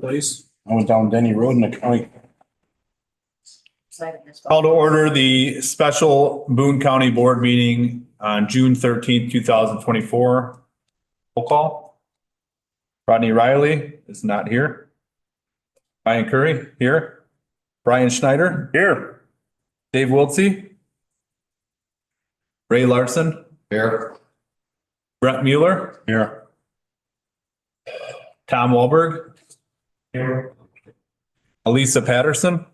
Please. I went down Denny Road in the county. Call to order the special Boone County Board meeting on June 13th, 2024. Roll call. Rodney Riley is not here. Ryan Curry here. Brian Schneider here. Dave Wiltsey. Ray Larson Here. Brett Mueller. Here. Tom Wahlberg. Here. Elisa Patterson.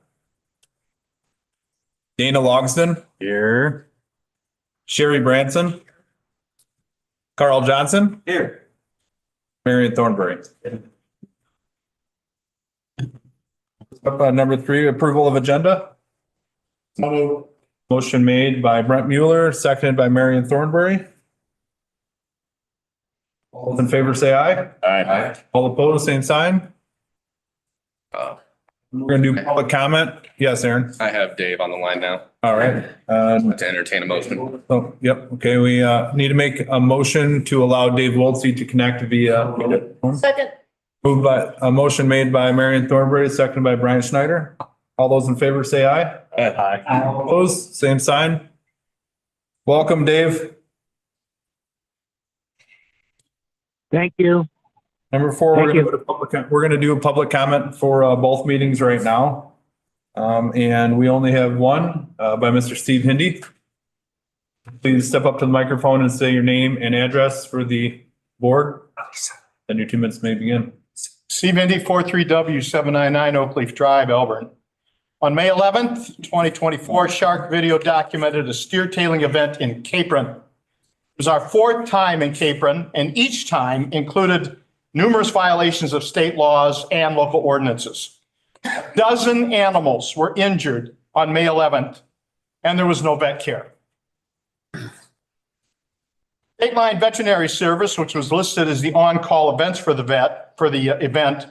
Dana Logsdon. Here. Sherry Branson. Carl Johnson. Here. Marion Thornberry. Up, number 3, approval of agenda. Motion made by Brent Mueller, seconded by Marion Thornberry. All those in favor say aye. Aye. All opposed, same sign. We're gonna do public comment. Yes, Aaron. I have Dave on the line now All right. to entertain a motion. Oh, yep. Okay, we need to make a motion to allow Dave Wiltsey to connect via. Second. Moved by, a motion made by Marion Thornberry, seconded by Brian Schneider. All those in favor say aye. Aye. All opposed, same sign. Welcome, Dave. Thank you. Number 4, Thank we're gonna do a public comment for both meetings right now. And we only have one by Mr. Steve Hindy. Please step up to the microphone and say your name and address for the board. Then your 2 minutes may begin. Steve Indy, 43W799 Oak Leaf Drive, Elburn. On May 11th, 2024, Shark Video documented a steer tailing event in Capron. It was our 4th time in Capron, and each time included numerous violations of state laws and local ordinances. A dozen animals were injured on May 11th, and there was no vet care. State Line Veterinary Service, which was listed as the on-call events for the event,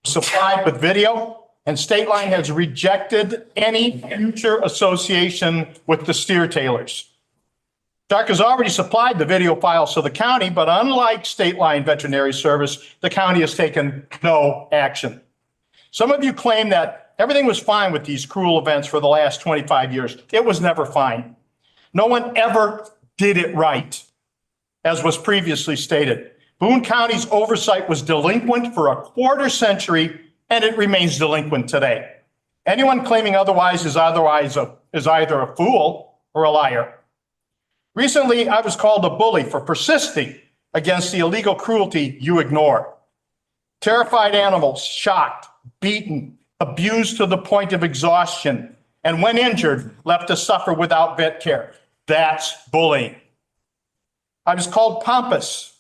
supplied with video, and State Line has rejected any future association with the steer tailers. Shark has already supplied the video files to the county, but unlike State Line Veterinary Service, the county has taken no action. Some of you claim that everything was fine with these cruel events for the last 25 years. It was never fine. No one ever did it right, as was previously stated. Boone County's oversight was delinquent for a quarter century, and it remains delinquent today. Anyone claiming otherwise is either a fool or a liar. Recently, I was called a bully for persisting against the illegal cruelty you ignore. Terrified animals, shocked, beaten, abused to the point of exhaustion, and when injured, left to suffer without vet care. That's bullying. I was called pompous,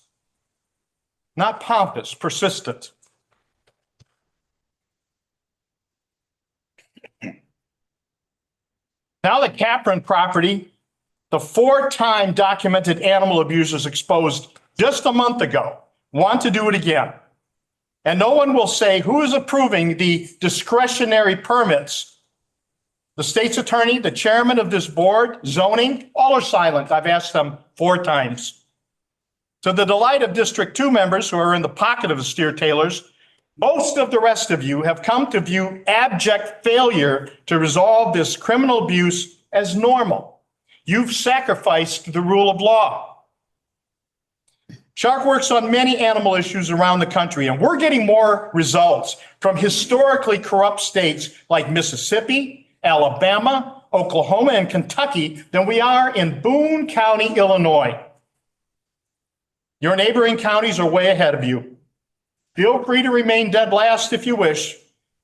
not pompous, persistent. Now the Capron property, the 4-time documented animal abusers exposed just a month ago, want to do it again. And no one will say who is approving the discretionary permits. The state's attorney, the chairman of this board, zoning, all are silent. I've asked them 4 times. To the delight of District 2 members who are in the pocket of the steer tailors, most of the rest of you have come to view abject failure to resolve this criminal abuse as normal. You've sacrificed the rule of law. Shark works on many animal issues around the country, and we're getting more results from historically corrupt states like Mississippi, Alabama, Oklahoma, and Kentucky than we are in Boone County, Illinois. Your neighboring counties are way ahead of you. Feel free to remain dead last if you wish,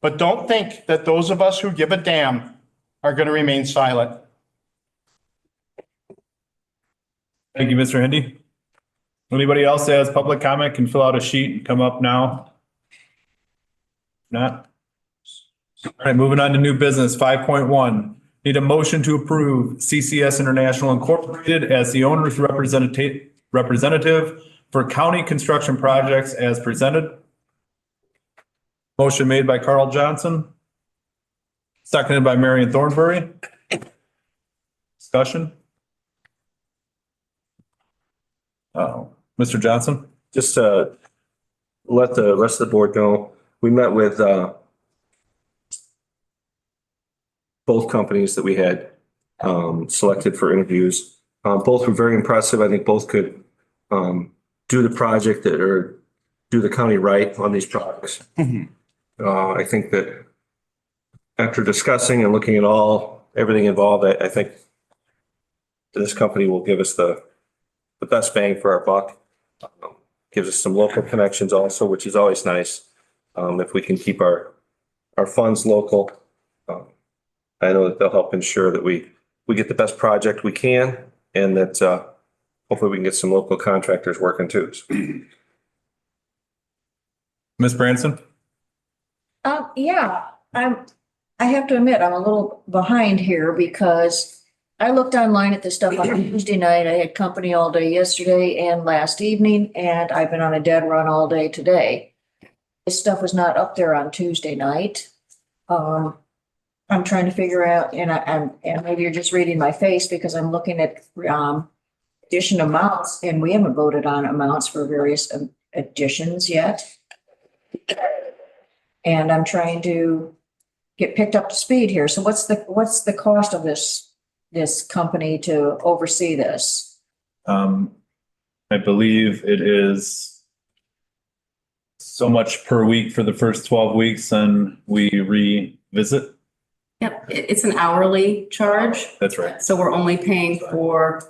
but don't think that those of us who give a damn are going to remain silent. Thank you, Mr. Hindy. Anybody else that has public comment can fill out a sheet and come up now. Not. All right, moving on to new business, 5.1. Need a motion to approve CCS International Incorporated as the owner's representative for county construction projects as presented. Motion made by Carl Johnson, seconded by Marion Thornberry. Discussion? Mr. Johnson? Just let the rest of the board know, we met with, both companies that we had, selected for interviews. Both were very impressive. I think both could, do the project that, or do the county right on these projects. I think that after discussing and looking at everything involved, I think this company will give us the best bang for our buck. Gives us some local connections also, which is always nice. If we can keep our funds local. I know that they'll help ensure that we get the best project we can, and that, hopefully we can get some local contractors working too. Ms. Branson? Yeah, I have to admit, I'm a little behind here because I looked online at this stuff on Tuesday night. I had company all day yesterday and last evening, and I've been on a dead run all day today. This stuff was not up there on Tuesday night. I'm trying to figure out, and maybe you're just reading my face because I'm looking at, addition amounts, and we haven't voted on amounts for various additions yet. And I'm trying to get picked up to speed here. So what's the cost of this company to oversee this? I believe it is so much per week for the first 12 weeks, and we revisit. Yep, it's an hourly charge. That's right. So we're only paying for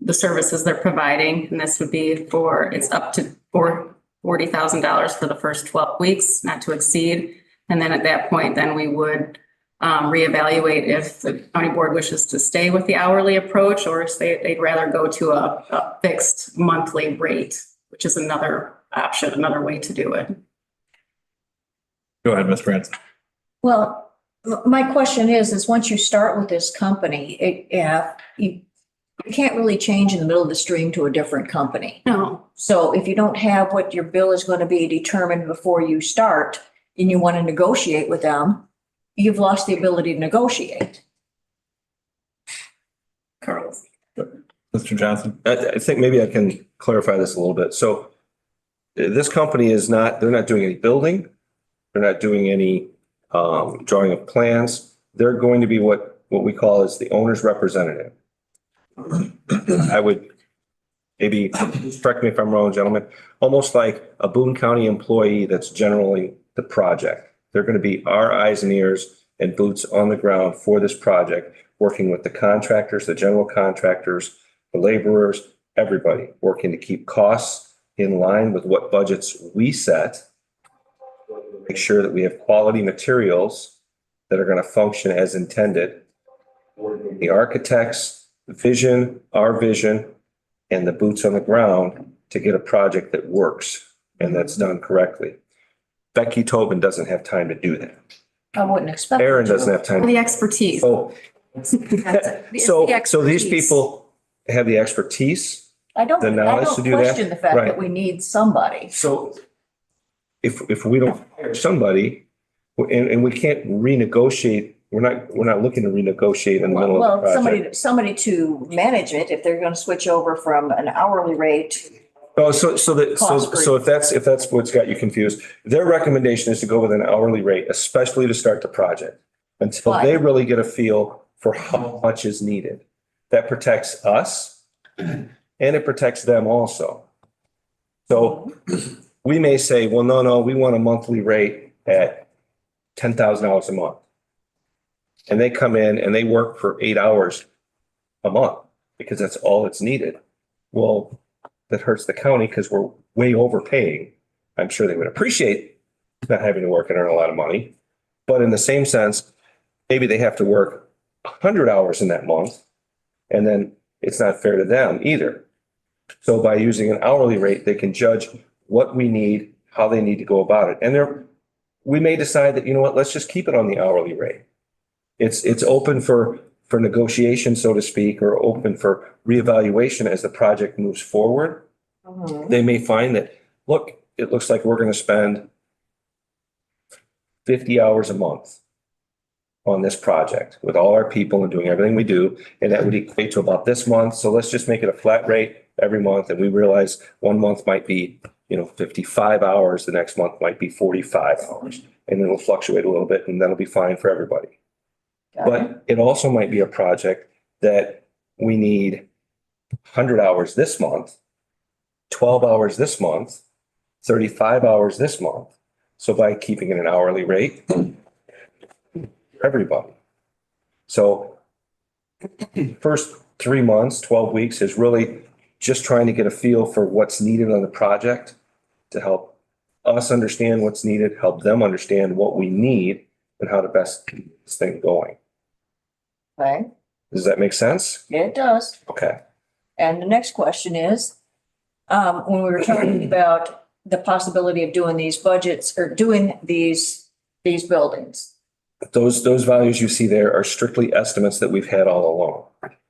the services they're providing, and this would be it's up to $40,000 for the first 12 weeks, not to exceed. And then at that point, then we would reevaluate if the county board wishes to stay with the hourly approach, or if they'd rather go to a fixed monthly rate, which is another option, another way to do it. Go ahead, Ms. Branson. Well, my question is once you start with this company, you can't really change in the middle of the stream to a different company. No, So if you don't have what your bill is going to be determined before you start and you want to negotiate with them, you've lost the ability to negotiate. Carl. Mr. Johnson? I think maybe I can clarify this a little bit. So this company they're not doing any building. They're not doing any drawing of plans. They're going to be what we call as the owner's representative. I would maybe, correct me if I'm wrong, gentlemen, almost like a Boone County employee that's generally the project. They're going to be our eyes and ears and boots on the ground for this project, working with the contractors, the general contractors, the laborers, everybody, working to keep costs in line with what budgets we set. Make sure that we have quality materials that are going to function as intended. The architect's vision, our vision, and the boots on the ground to get a project that works and that's done correctly. Becky Tobin doesn't have time to do that. I wouldn't expect. Aaron doesn't have time. The expertise. So, It's the so these expertise. people have the expertise. I don't the knowledge to do that. question the fact Right. that we need somebody. So if we don't hire somebody and we can't renegotiate, we're not looking to renegotiate in the middle of the Well, project. somebody to manage it, if they're going to switch over from an hourly rate. Oh, so if that's what's got you confused, their recommendation is to go with an hourly rate, especially to start the project, until Why? they really get a feel for how much is needed. That protects us and it protects them also. So we may say, well, no, we want a monthly rate at $10,000 a month. And they come in and they work for 8 hours a month because that's all that's needed. Well, that hurts the county because we're way overpaying. I'm sure they would appreciate not having to work and earn a lot of money. But in the same sense, maybe they have to work 100 hours in that month, and then it's not fair to them either. So by using an hourly rate, they can judge what we need, how they need to go about it. And we may decide that, you know what, let's just keep it on the hourly rate. It's open for negotiation, so to speak, or open for reevaluation as the project moves forward. They may find that, look, it looks like we're going to spend 50 hours a month on this project with all our people and doing everything we do. And that would equate to about this month. So let's just make it a flat rate every month. And we realize one month might be 55 hours. The next month might be 45 hours. And it'll fluctuate a little bit and that'll be fine for everybody. Got it. But it also might be a project that we need 100 hours this month, 12 hours this month, 35 hours this month. So by keeping it an hourly rate, everybody. So first 3 months, 12 weeks is really just trying to get a feel for what's needed on the project to help us understand what's needed, help them understand what we need and how to best keep this thing going. Okay, Does that make sense? yeah, it does. Okay. And the next question is, when we were talking about the possibility of doing these budgets or doing these buildings. Those values you see there are strictly estimates that we've had all along.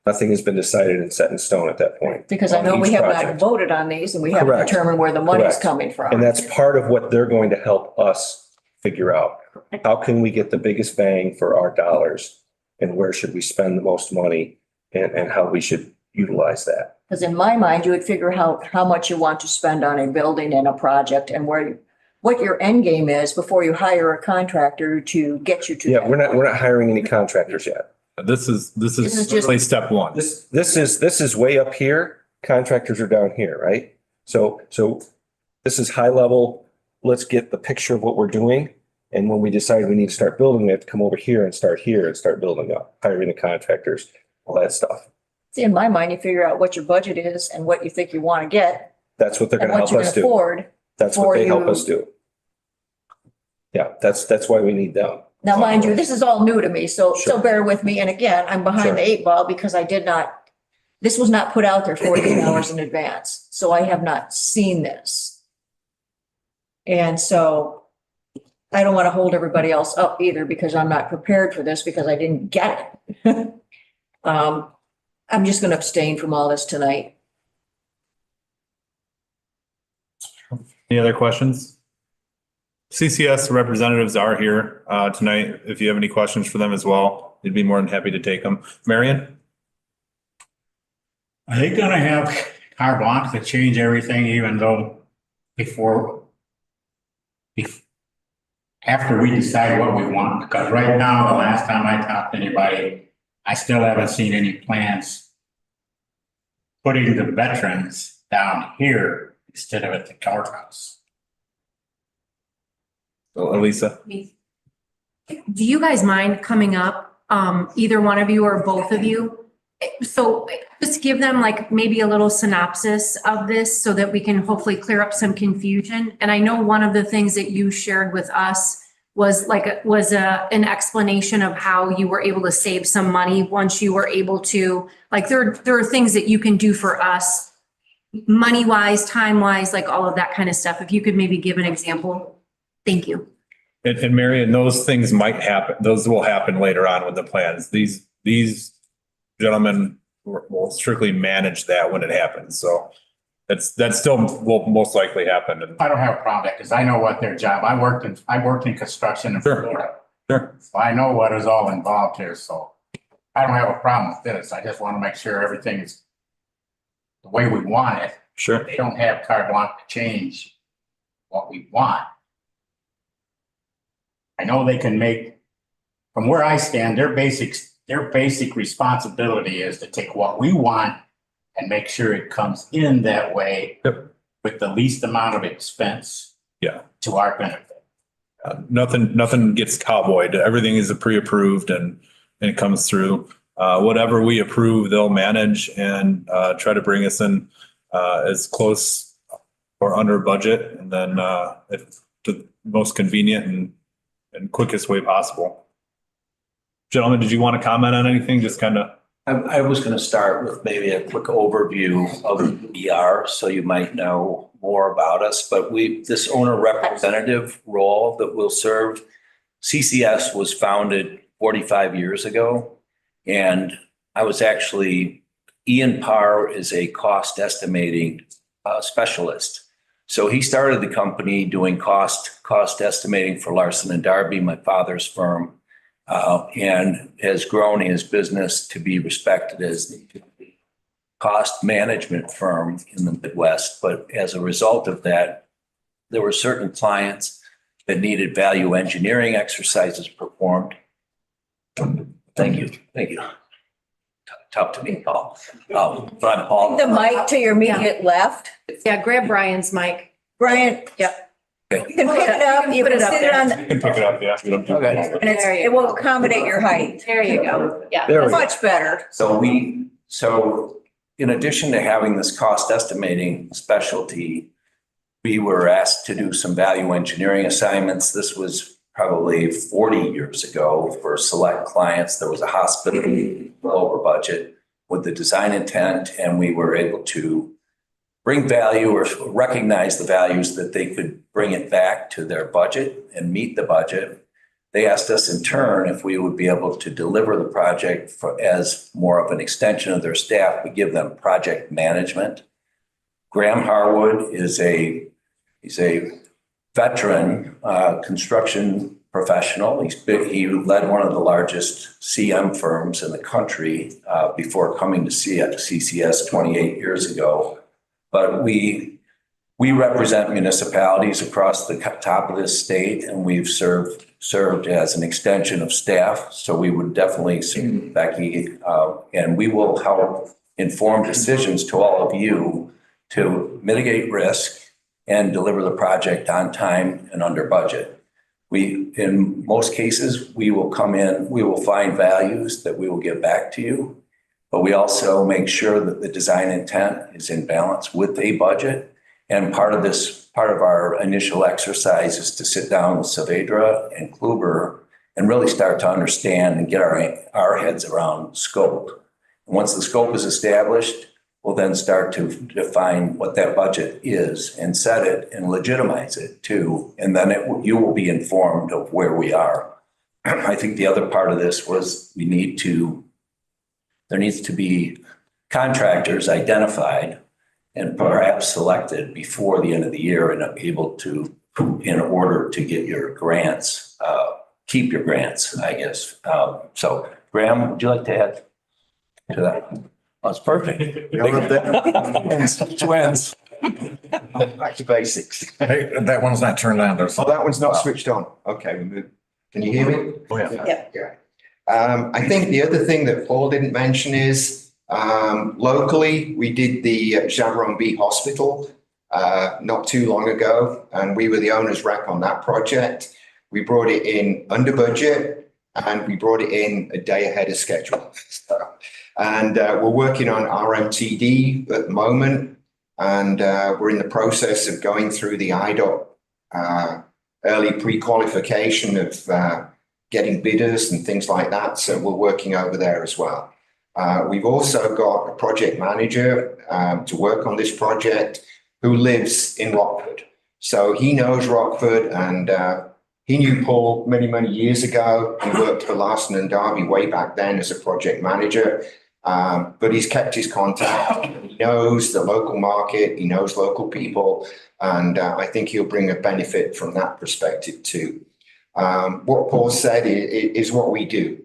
Nothing has been decided and set in stone at that point. Because I know on we each have not project. voted on these and we haven't Correct. determined where the money's Correct. coming from. And that's part of what they're going to help us figure out. How can we get the biggest bang for our dollars? And where should we spend the most money and how we should utilize that? Because in my mind, you would figure out how much you want to spend on a building and a project and what your end game is before you hire a contractor to get you to. Yeah, that. we're not hiring any contractors yet. This is This is just- really step one. This is way up here. Contractors are down here, right? So this is high level. Let's get the picture of what we're doing. And when we decide we need to start building, we have to come over here and start building up, hiring the contractors, all that stuff. See, in my mind, you figure out what your budget is and what you think you want to get That's what they're and gonna what help you us can do. afford. That's what they help us do. Yeah, that's why we need them. Now, mind you, this is all new to me, so Sure. bear with me. And again, I'm Sure. behind the 8 ball because this was not put out there 48 hours in advance. So I have not seen this. And so I don't want to hold everybody else up either because I'm not prepared for this because I didn't get it. I'm just going to abstain from all this tonight. Any other questions? CCS representatives are here tonight. If you have any questions for them as well, they'd be more than happy to take them. Marion? Are they gonna have carte blanche to change everything even though after we decide what we want? Because right now, the last time I talked to anybody, I still haven't seen any plans putting the veterans down here instead of at the courthouse. Elisa? Do you guys mind coming up, either one of you or both of you? So just give them like maybe a little synopsis of this so that we can hopefully clear up some confusion. And I know one of the things that you shared with us was an explanation of how you were able to save some money once you were able to, like, there are things that you can do for us, money wise, time wise, like all of that kind of stuff. If you could maybe give an example. Thank you. And Marion, those things might happen. Those will happen later on with the plans. These gentlemen will strictly manage that when it happens. So that still will most likely happen. And I don't have a problem with that because I know what their job, I worked in construction in Sure. Florida. Sure. So I know what is all involved here, so I don't have a problem with this. I just want to make sure everything is the way we want it. Sure. They don't have carte blanche to change what we want. I know they can make, from where I stand, their basic responsibility is to take what we want and make sure it comes in that way. Yep. With the least amount of expense. Yeah. To our benefit. Nothing gets cowboyed. Everything is pre-approved and it comes through. Whatever we approve, they'll manage and try to bring us in as close or under budget, and then if the most convenient and quickest way possible. Gentlemen, did you want to comment on anything? Just kind of. I was going to start with maybe a quick overview of who we are, so you might know more about us. But this owner representative role that we'll serve, CCS was founded 45 years ago. And I was actually, Ian Parr is a cost estimating specialist. So he started the company doing cost estimating for Larson and Darby, my father's firm. And has grown his business to be respected as the cost management firm in the Midwest. But as a result of that, there were certain clients that needed value engineering exercises performed. Thank you. Tough to me, Paul. But I'm Paul. The mic to your immediate left. Yeah, grab Brian's mic. Brian, yep. You can pick it up. You Put can it up sit it there. on, You can pick it up, yeah. and it will accommodate your height. There you go. Yeah. There we go. Much better. So in addition to having this cost estimating specialty, we were asked to do some value engineering assignments. This was probably 40 years ago for select clients. There was a hospital over budget with the design intent, and we were able to bring value or recognize the values that they could bring it back to their budget and meet the budget. They asked us in turn if we would be able to deliver the project as more of an extension of their staff. We give them project management. Graham Harwood he's a veteran construction professional. He led one of the largest CM firms in the country before coming to CCS 28 years ago. But we represent municipalities across the top of this state, and we've served as an extension of staff. So we would definitely see Becky, and we will help inform decisions to all of you to mitigate risk and deliver the project on time and under budget. In most cases, we will come in, we will find values that we will give back to you, but we also make sure that the design intent is in balance with a budget. And part of our initial exercise is to sit down with Saavedra and Kluber and really start to understand and get our heads around scope. And once the scope is established, we'll then start to define what that budget is and set it and legitimize it too. And then you will be informed of where we are. I think the other part of this was there needs to be contractors identified and perhaps selected before the end of the year and able to, in order to get your grants, keep your grants, I guess. So Graham, would you like to add to that? That's perfect. Twins. Back to basics. Hey, that one's not turned on. There's. Oh, that one's not switched on. Okay, we move. Can you hear me? Oh, yeah. Yeah. I think the other thing that Paul didn't mention is locally, we did the Javron B Hospital not too long ago, and we were the owner's rep on that project. We brought it in under budget, and we brought it in a day ahead of schedule. And we're working on RMTD at the moment, and we're in the process of going through the IDOT early pre-qualification of getting bidders and things like that. So we're working over there as well. We've also got a project manager to work on this project who lives in Rockford. So he knows Rockford, and he knew Paul many, many years ago. He worked for Larson and Darby way back then as a project manager. But he's kept his contact. He knows the local market. He knows local people. And I think he'll bring a benefit from that perspective too. What Paul said is what we do.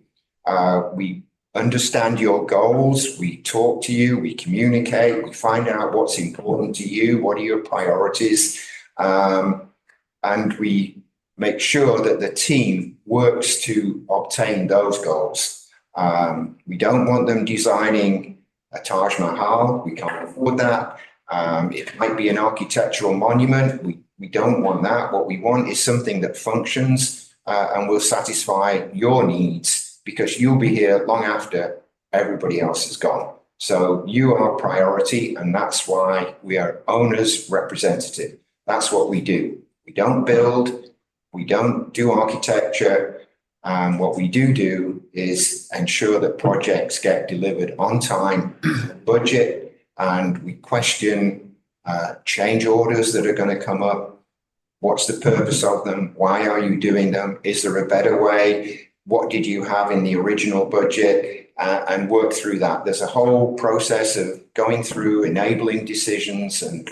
We understand your goals. We talk to you. We communicate. We find out what's important to you. What are your priorities? And we make sure that the team works to obtain those goals. We don't want them designing a Taj Mahal. We can't afford that. It might be an architectural monument. We don't want that. What we want is something that functions and will satisfy your needs, because you'll be here long after everybody else is gone. So you are priority, and that's why we are owner's representative. That's what we do. We don't build. We don't do architecture. What we do is ensure that projects get delivered on time, budget, and we question change orders that are going to come up. What's the purpose of them? Why are you doing them? Is there a better way? What did you have in the original budget? And work through that. There's a whole process of going through enabling decisions, and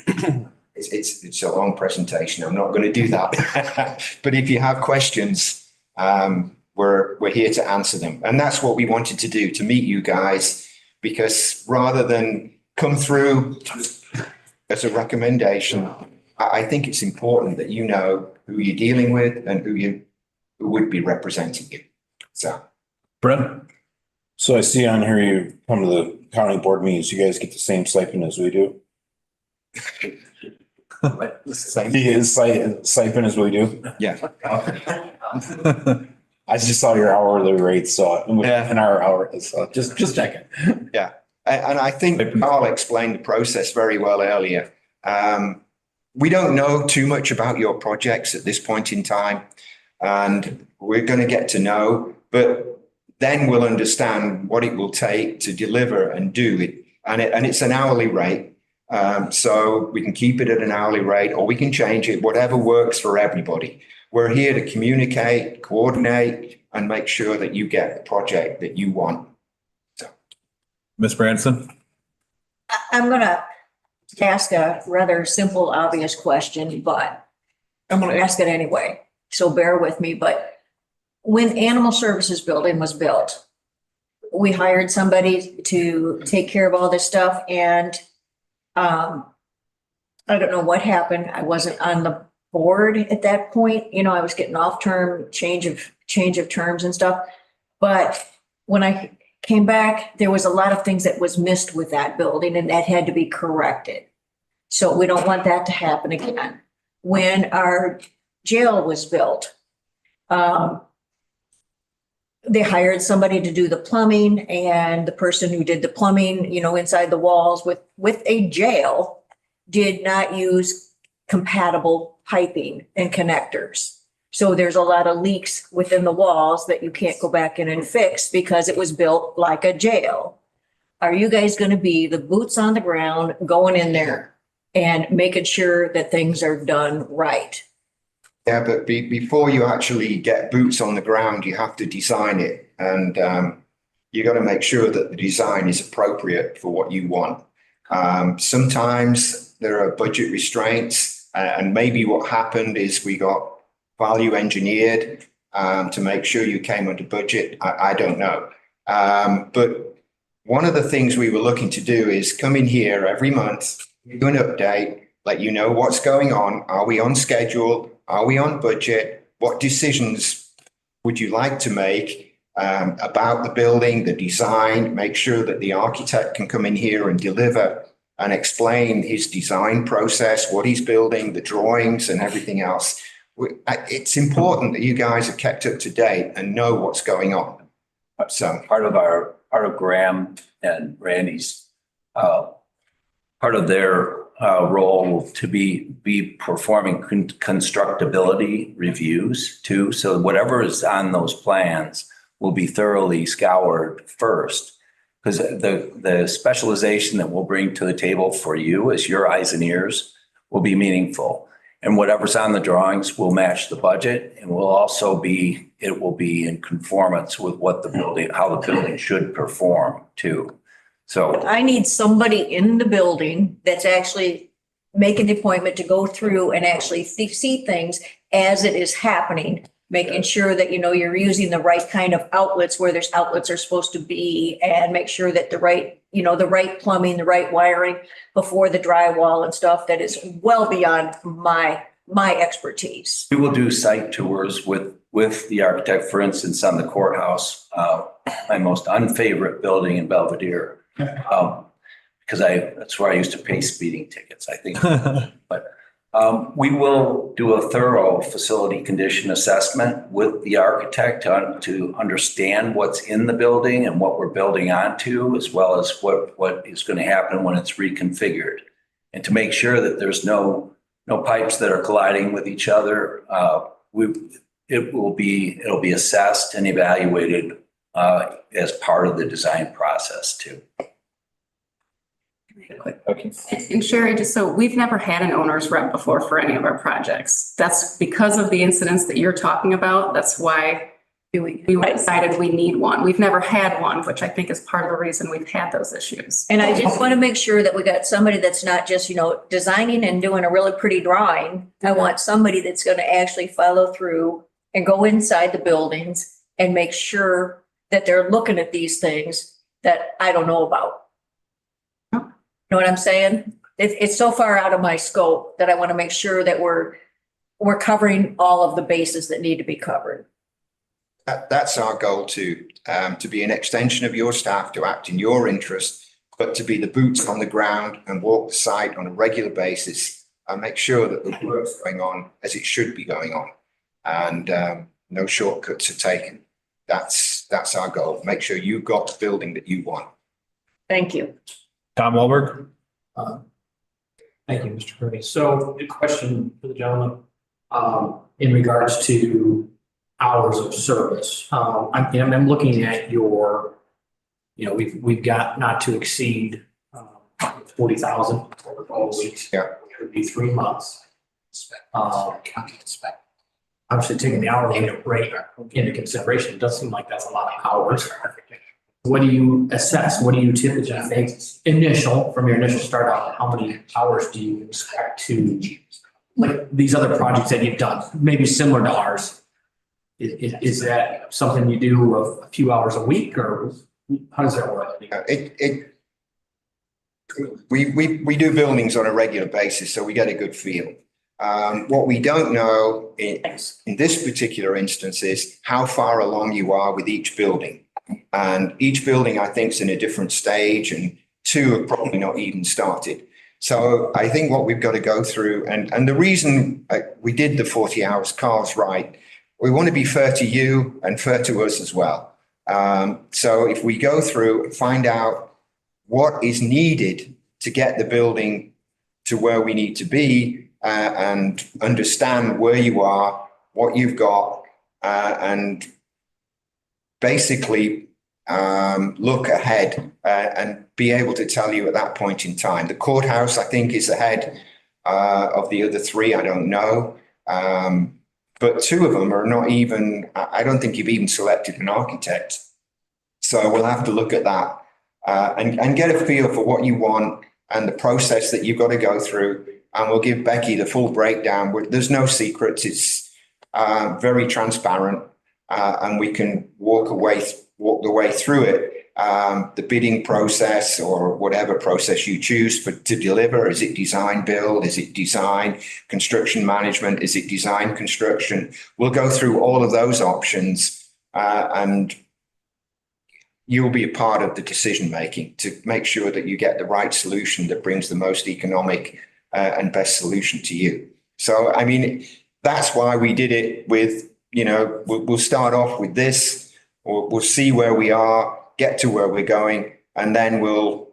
it's a long presentation. I'm not going to do that. But if you have questions, we're here to answer them. And that's what we wanted to do, to meet you guys, because rather than come through as a recommendation, I think it's important that you know who you're dealing with and who would be representing you. So. Brent? So I see on here you come to the county board meetings, you guys get the same stipend as we do? Same. He is stipend as we do? Yeah. I just saw your hourly rate, so Yeah. an hour, so just checking. Yeah. And I think Carl explained the process very well earlier. We don't know too much about your projects at this point in time, and we're going to get to know, but then we'll understand what it will take to deliver and do it. And it's an hourly rate. So we can keep it at an hourly rate or we can change it, whatever works for everybody. We're here to communicate, coordinate, and make sure that you get the project that you want. So. Ms. Branson? I'm gonna ask a rather simple, obvious question, but I'm gonna ask it anyway. So bear with me, but when Animal Services Building was built, we hired somebody to take care of all this stuff and I don't know what happened. I wasn't on the board at that point. You know, I was getting off term, change of terms and stuff. But when I came back, there was a lot of things that was missed with that building and that had to be corrected. So we don't want that to happen again. When our jail was built, they hired somebody to do the plumbing, and the person who did the plumbing, you know, inside the walls with a jail did not use compatible piping and connectors. So there's a lot of leaks within the walls that you can't go back in and fix because it was built like a jail. Are you guys going to be the boots on the ground going in there and making sure that things are done right? Yeah, but before you actually get boots on the ground, you have to design it. And you got to make sure that the design is appropriate for what you want. Sometimes there are budget restraints, and maybe what happened is we got value engineered to make sure you came under budget. I don't know. But one of the things we were looking to do is come in here every month, do an update, let you know what's going on. Are we on schedule? Are we on budget? What decisions would you like to make about the building, the design? Make sure that the architect can come in here and deliver and explain his design process, what he's building, the drawings and everything else. It's important that you guys are kept up to date and know what's going on. So Part of Graham and Randy's, part of their role to be performing constructability reviews too. So whatever is on those plans will be thoroughly scoured first, because the specialization that we'll bring to the table for you as your eyes and ears will be meaningful. And whatever's on the drawings will match the budget, and it will be in conformance with how the building should perform too. So I need somebody in the building that's actually making the appointment to go through and actually see things as it is happening, making sure that, you know, you're using the right kind of outlets where there's outlets are supposed to be, and make sure that the right plumbing, the right wiring before the drywall and stuff that is well beyond my expertise. we will do site tours with the architect, for instance, on the courthouse, my most unfavorite building in Belvedere. Because that's where I used to pay speeding tickets, I think. But we will do a thorough facility condition assessment with the architect to understand what's in the building and what we're building onto, as well as what is going to happen when it's reconfigured, and to make sure that there's no pipes that are colliding with each other. It'll be assessed and evaluated as part of the design process too. Okay. And Sherry, just so we've never had an owner's rep before for any of our projects. That's because of the incidents that you're talking about. That's why we decided we need one. We've never had one, which I think is part of the reason we've had those issues. And I just want to make sure that we got somebody that's not just, you know, designing and doing a really pretty drawing. I want somebody that's going to actually follow through and go inside the buildings and make sure that they're looking at these things that I don't know about. Know what I'm saying? it's so far out of my scope that I want to make sure that we're covering all of the bases that need to be covered. That's our goal to be an extension of your staff, to act in your interest, but to be the boots on the ground and walk the site on a regular basis and make sure that the work's going on as it should be going on. And no shortcuts are taken. That's our goal. Make sure you've got the building that you want. Thank you. Tom Wahlberg? Thank you, Mr. Kearney. So the question for the gentleman, in regards to hours of service. I'm looking at your, we've got not to exceed 40,000 for 12 weeks. Yeah. It would be 3 months. Obviously, taking the hourly rate into consideration, it does seem like that's a lot of hours. What do you assess? What do you typically think from your initial start out? How many hours do you expect to, like these other projects that you've done, maybe similar to ours? Is that something you do a few hours a week, or how does that work? We do buildings on a regular basis, so we get a good feel. What we don't know in this particular instance is how far along you are with each building. And each building, I think, is in a different stage, and 2 have probably not even started. So I think what we've got to go through, and the reason we did the 40 hours, Carl's right, we want to be fair to you and fair to us as well. So if we go through and find out what is needed to get the building to where we need to be, and understand where you are, what you've got, and basically look ahead and be able to tell you at that point in time. The courthouse, I think, is ahead of the other 3. I don't know. But 2 of them are not even, I don't think you've even selected an architect. So we'll have to look at that and get a feel for what you want and the process that you've got to go through. And we'll give Becky the full breakdown. There's no secrets. It's very transparent, and we can walk the way through it. The bidding process or whatever process you choose to deliver. Is it design build? Is it design construction management? Is it design construction? We'll go through all of those options, and you'll be a part of the decision making to make sure that you get the right solution that brings the most economic and best solution to you. So, I mean, that's why we did it with, we'll start off with this, or we'll see where we are, get to where we're going, and then we'll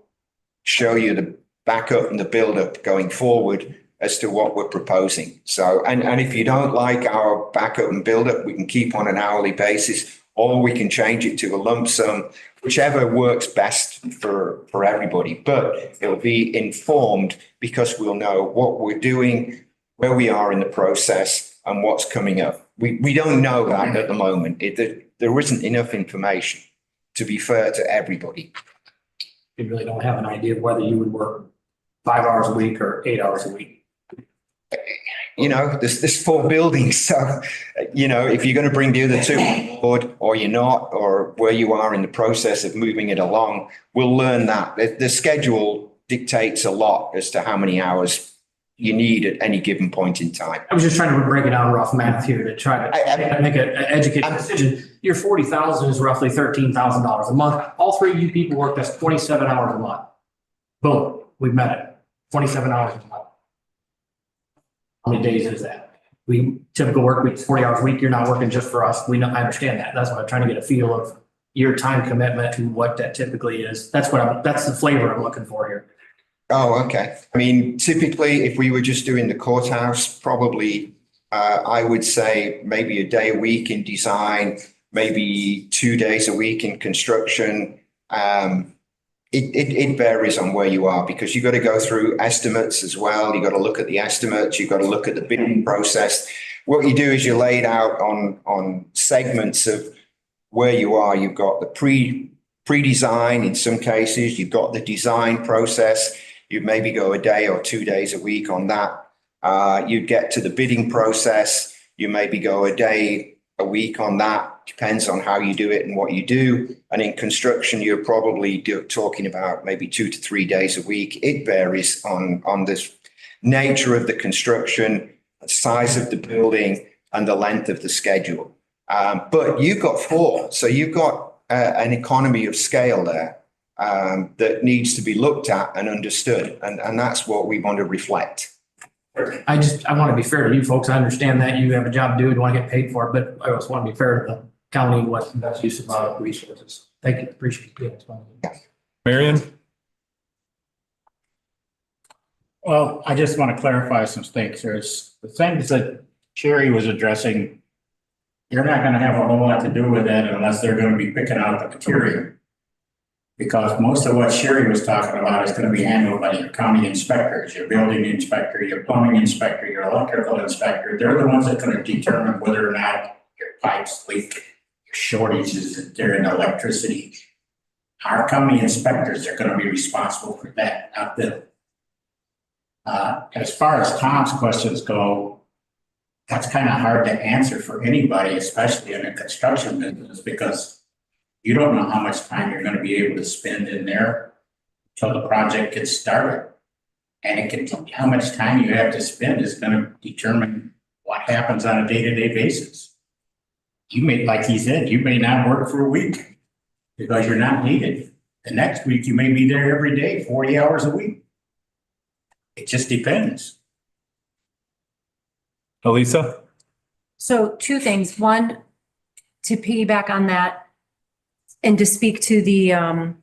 show you the backup and the build-up going forward as to what we're proposing. So, and if you don't like our backup and build-up, we can keep on an hourly basis, or we can change it to a lump sum, whichever works best for everybody. But it'll be informed because we'll know what we're doing, where we are in the process, and what's coming up. We don't know that at the moment. There isn't enough information, to be fair to everybody. You really don't have an idea of whether you would work 5 hours a week or 8 hours a week. There's 4 buildings. So, if you're going to bring the other 2 on board or you're not, or where you are in the process of moving it along, we'll learn that. The schedule dictates a lot as to how many hours you need at any given point in time. I was just trying to break it down rough math here to try to make an educated decision. Your 40,000 is roughly $13,000 a month. All 3 of you people work, that's 27 hours a month. Boom, we've met it. 27 hours a month. How many days is that? We typical work week, 40 hours a week. You're not working just for us. I understand that. That's what I'm trying to get a feel of your time commitment and what that typically is. That's the flavor I'm looking for here. Oh, okay. I mean, typically, if we were just doing the courthouse, probably I would say maybe a day a week in design, maybe 2 days a week in construction. It varies on where you are because you've got to go through estimates as well. You've got to look at the estimates. You've got to look at the bidding process. What you do is you lay it out on segments of where you are. You've got the pre-design in some cases. You've got the design process. You'd maybe go a day or 2 days a week on that. You'd get to the bidding process. You maybe go a day a week on that. depends on how you do it and what you do. And in construction, you're probably talking about maybe 2 to 3 days a week. It varies on this nature of the construction, the size of the building, and the length of the schedule. But you've got 4, so you've got an economy of scale there that needs to be looked at and understood, and that's what we want to reflect. I want to be fair to you folks. I understand that you have a job to do, you want to get paid for it, but I also want to be fair to the county, what's the best use of our resources. Thank you, appreciate it. Marion? Well, I just want to clarify some things. There's the things that Sherry was addressing. You're not going to have a whole lot to do with that unless they're going to be picking out the material. Because most of what Sherry was talking about is going to be handled by your county inspectors, your building inspector, your plumbing inspector, your electrical inspector. They're the ones that are going to determine whether or not your pipes leak, your shortages during electricity. Our county inspectors are going to be responsible for that, not them. As far as Tom's questions go, that's kind of hard to answer for anybody, especially in a construction business, because you don't know how much time you're going to be able to spend in there until the project gets started. And it can, how much time you have to spend is going to determine what happens on a day-to-day basis. You may, like he said, you may not work for a week because you're not needed. The next week, you may be there every day, 40 hours a week. It just depends. Elisa? So 2 things. One, to piggyback on that and to speak to the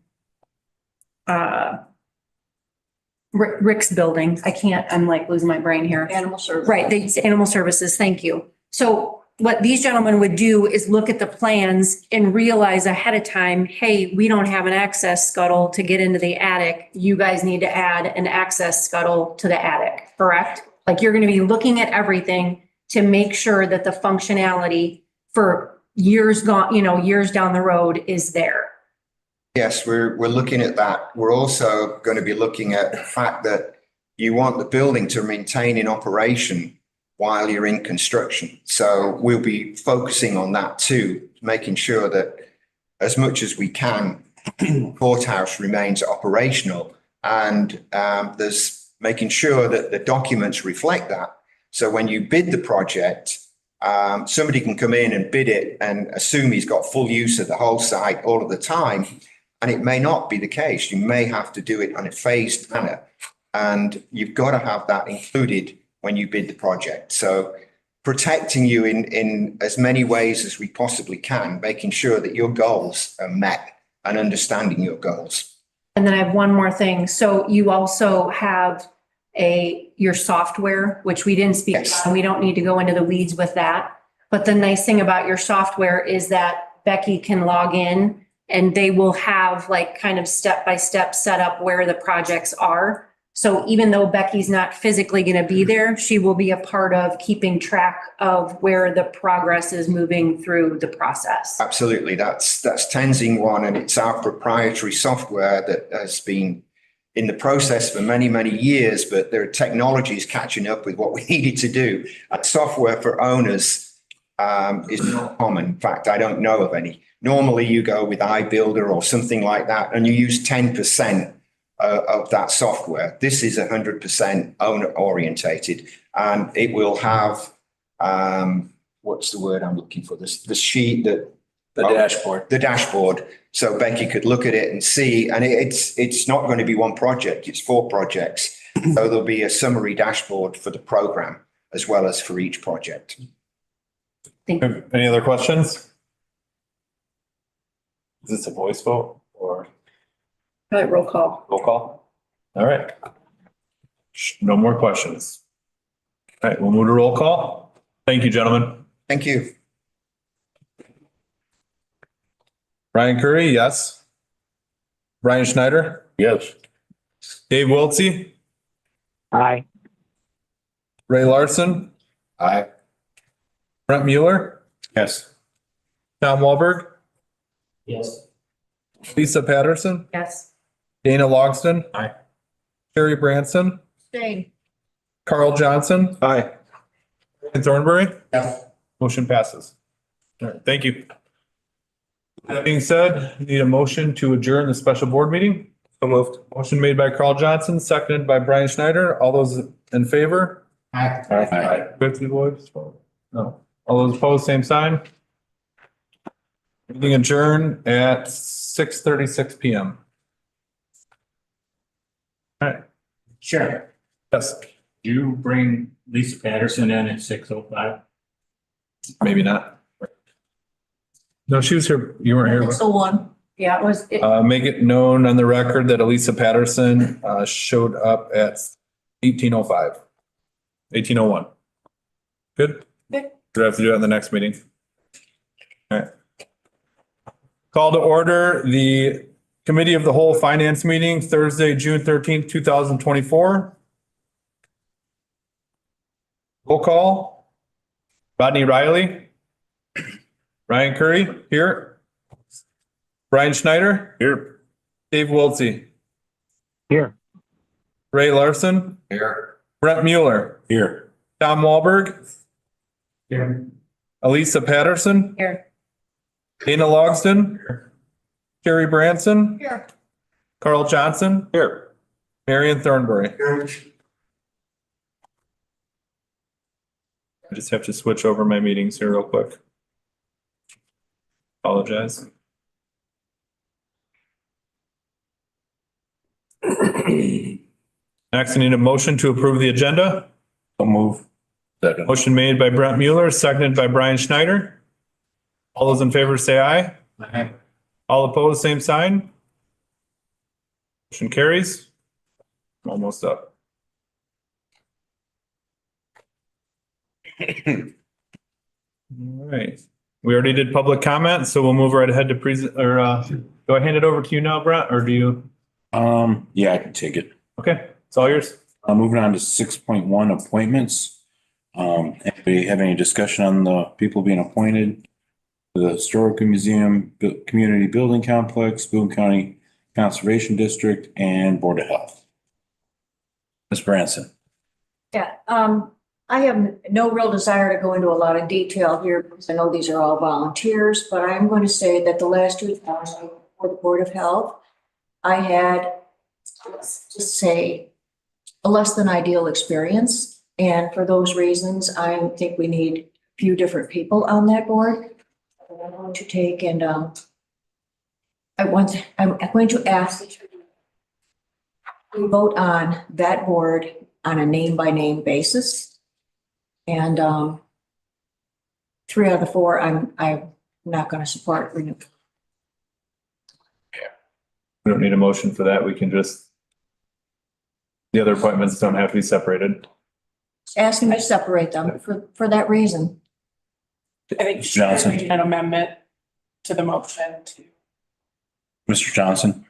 Rick's building. I'm like losing my brain here. Animal service. Right, the animal services, thank you. So what these gentlemen would do is look at the plans and realize ahead of time, hey, we don't have an access scuttle to get into the attic. You guys need to add an access scuttle to the attic, correct? Like you're going to be looking at everything to make sure that the functionality for years down the road is there. Yes, we're looking at that. We're also going to be looking at the fact that you want the building to maintain in operation while you're in construction. So we'll be focusing on that too, making sure that as much as we can, courthouse remains operational, and there's making sure that the documents reflect that. So when you bid the project, somebody can come in and bid it and assume he's got full use of the whole site all of the time. And it may not be the case. You may have to do it on a phased manner. And you've got to have that included when you bid the project. So protecting you in as many ways as we possibly can, making sure that your goals are met and understanding your goals. And then I have one more thing. So you also have your software, which we didn't speak about, and we don't need to go into the weeds with that. But the nice thing about your software is that Becky can log in and they will have like kind of step-by-step setup where the projects are. So even though Becky's not physically going to be there, she will be a part of keeping track of where the progress is moving through the process. Absolutely. That's Tenzing one, and it's our proprietary software that has been in the process for many, many years, but their technology is catching up with what we needed to do. Software for owners is not common. In fact, I don't know of any. Normally you go with iBuilder or something like that, and you use 10% of that software. This is 100% owner orientated, and it will have, what's the word I'm looking for? The sheet that, The dashboard. The dashboard. So Becky could look at it and see, and it's not going to be one project, it's 4 projects. So there'll be a summary dashboard for the program as well as for each project. Thank you. Any other questions? Is this a voice vote or All right, roll call. roll call? All right. No more questions. All right, we'll move to roll call. Thank you, gentlemen. Thank you. Ryan Curry, yes. Brian Schneider? Yes. Dave Wiltsey? Aye. Ray Larson? Aye. Brent Mueller? Yes. Tom Wahlberg? Yes. Lisa Patterson? Yes. Dana Logston? Aye. Sherry Branson? Shane. Carl Johnson? Aye. And Thornbury? Yes. Motion passes. All right, thank you. That being said, need a motion to adjourn the special board meeting. So moved. Motion made by Carl Johnson, seconded by Brian Schneider. All those in favor? I, 50 votes. No. All those opposed, same sign. Meeting adjourned at 6:36 PM. All right. sure. Yes, You bring Lisa Patterson in at 6:05. maybe not. No, she was here. You weren't here. That's the one. Yeah, it was, Make it known on the record that Elisa Patterson showed up at 18:05. 18:01. Good? Good. Do I have to do it in the next meeting? All right. Call to order the Committee of the Whole Finance meeting Thursday, June 13th, 2024. Roll call. Rodney Riley. Ryan Curry, here. Brian Schneider. Here. Dave Wiltsey. Here. Ray Larson. Here. Brett Mueller. Here. Tom Wahlberg. Here. Elisa Patterson. here. Dana Logston. Carrie Branson. Here. Carl Johnson. Here. Marion Thornbury. I just have to switch over my meetings here real quick. Apologize. Next, I need a motion to approve the agenda. So move. Second. Motion made by Brent Mueller, seconded by Brian Schneider. All those in favor say aye. All opposed, same sign. Motion carries. I'm almost up. All right. We already did public comment, so we'll move right ahead to do I hand it over to you now, Brent, or do you? Yeah, I can take it. Okay, it's all yours. Moving on to 6.1 appointments. Anybody have any discussion on the people being appointed to the Historical Museum, Community Building Complex, Boone County Conservation District, and Board of Health? Ms. Branson. Yeah, I have no real desire to go into a lot of detail here because I know these are all volunteers, but I'm going to say that the last 2 times I went for the Board of Health, I had, let's just say, a less than ideal experience. And for those reasons, I think we need a few different people on that board. I'm going to take and I'm going to ask that we vote on that board on a name-by-name basis. And 3 out of the 4, I'm not going to support renewal. We don't need a motion for that. We can just, the other appointments don't have to be separated. Ask him to separate them for that reason. I think Johnson. an amendment to the motion to. Mr. Johnson.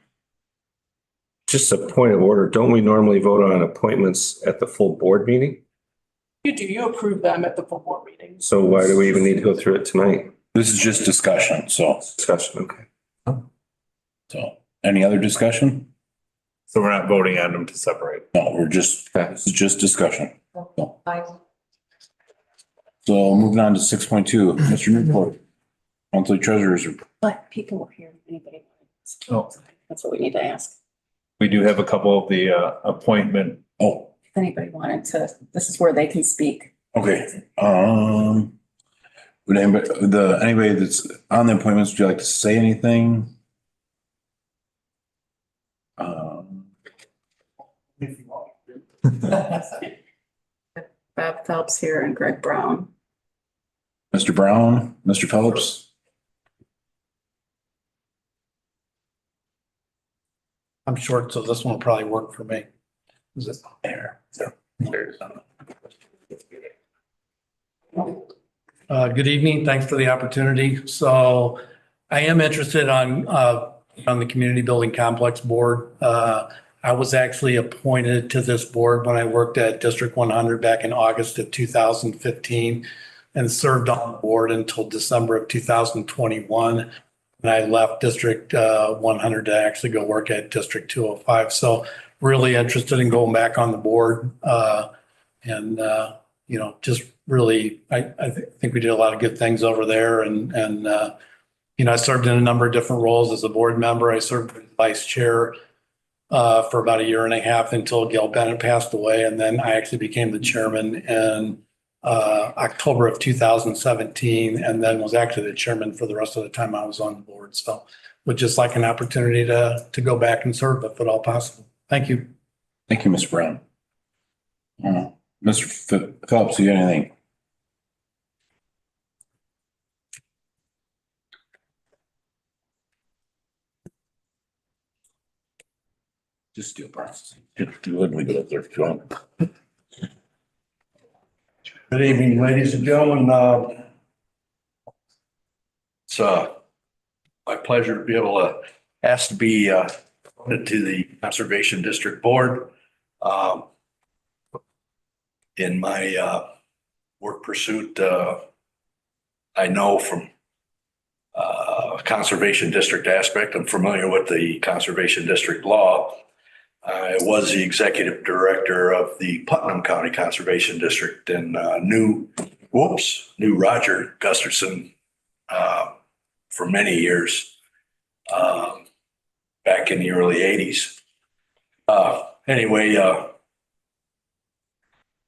Just a point of order. Don't we normally vote on appointments at the full board meeting? You approve them at the full board meeting. So why do we even need to go through it tonight? This is just discussion, so. Discussion, okay. So, any other discussion? So we're not voting on them to separate. No, this is just discussion. Fine. So moving on to 6.2, Mr. Newport, monthly treasurer's report. But people were here. Anybody? Oh. That's what we need to ask. We do have a couple of the appointment. Oh, If anybody wanted to, this is where they can speak. okay. Would anybody that's on the appointments, would you like to say anything? Bob Phelps here and Greg Brown. Mr. Brown, Mr. Phillips? I'm short, so this one will probably work for me. Is it There. Good evening. Thanks for the opportunity. So I am interested on the Community Building Complex Board. I was actually appointed to this board when I worked at District 100 back in August of 2015 and served on the board until December of 2021. And I left District 100 to actually go work at District 205. So really interested in going back on the board. Just really, I think we did a lot of good things over there and I served in a number of different roles as a board member. I served as vice chair for about a year and a half until Gail Bennett passed away. And then I actually became the chairman in October of 2017, and then was actually the chairman for the rest of the time I was on the board. So would just like an opportunity to go back and serve if at all possible. Thank you. Thank you, Mr. Brown. Mr. Phelps, you got anything? Just do a processing. You wouldn't go up there, John. Good evening, ladies and gentlemen. It's my pleasure to be able to ask to be appointed to the Conservation District Board. In my work pursuit, I know from Conservation District aspect, I'm familiar with the Conservation District law. I was the executive director of the Putnam County Conservation District and knew Roger Gusterson for many years back in the early 80s. Anyway,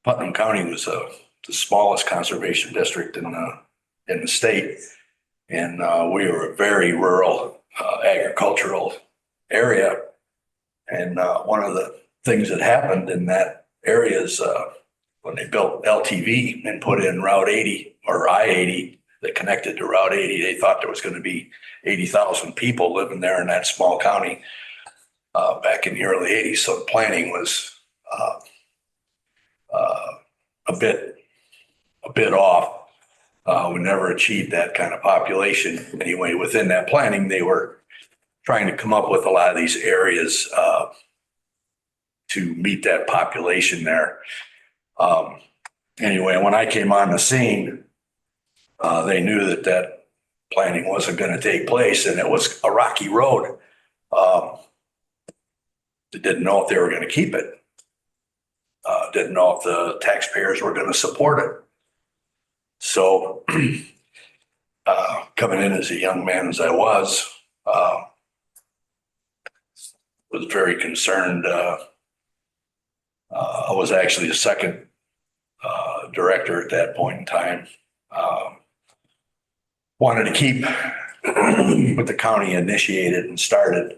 Putnam County was the smallest conservation district in the state, and we were a very rural agricultural area. And one of the things that happened in that area is when they built LTV and put in Route 80 or I-80 that connected to Route 80, they thought there was going to be 80,000 people living there in that small county back in the early 80s. So the planning was a bit off. We never achieved that kind of population. Anyway, within that planning, they were trying to come up with a lot of these areas to meet that population there. Anyway, when I came on the scene, they knew that planning wasn't going to take place, and it was a rocky road. They didn't know if they were going to keep it. Didn't know if the taxpayers were going to support it. So coming in as a young man as I was very concerned. I was actually the second director at that point in time. Wanted to keep what the county initiated and started,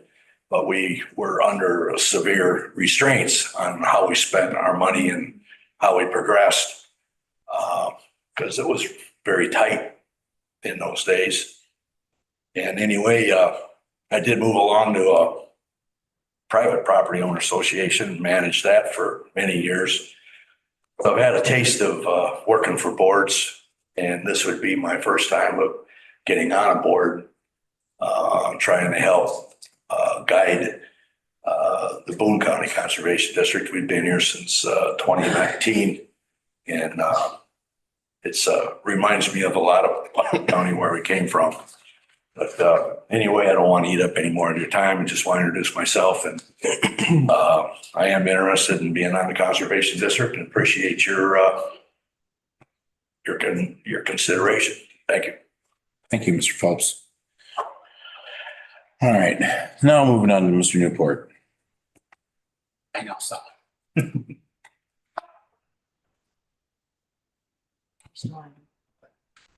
but we were under severe restraints on how we spent our money and how we progressed because it was very tight in those days. And anyway, I did move along to a private property owner association, managed that for many years. So I've had a taste of working for boards, and this would be my first time of getting on a board, trying to help guide the Boone County Conservation District. We've been here since 2019, and it's reminds me of a lot of Putnam County where we came from. But anyway, I don't want to eat up any more of your time. I just want to introduce myself, and I am interested in being on the Conservation District and appreciate your consideration. Thank you. Thank you, Mr. Phelps. All right, now moving on to Mr. Newport. Hang on, stop.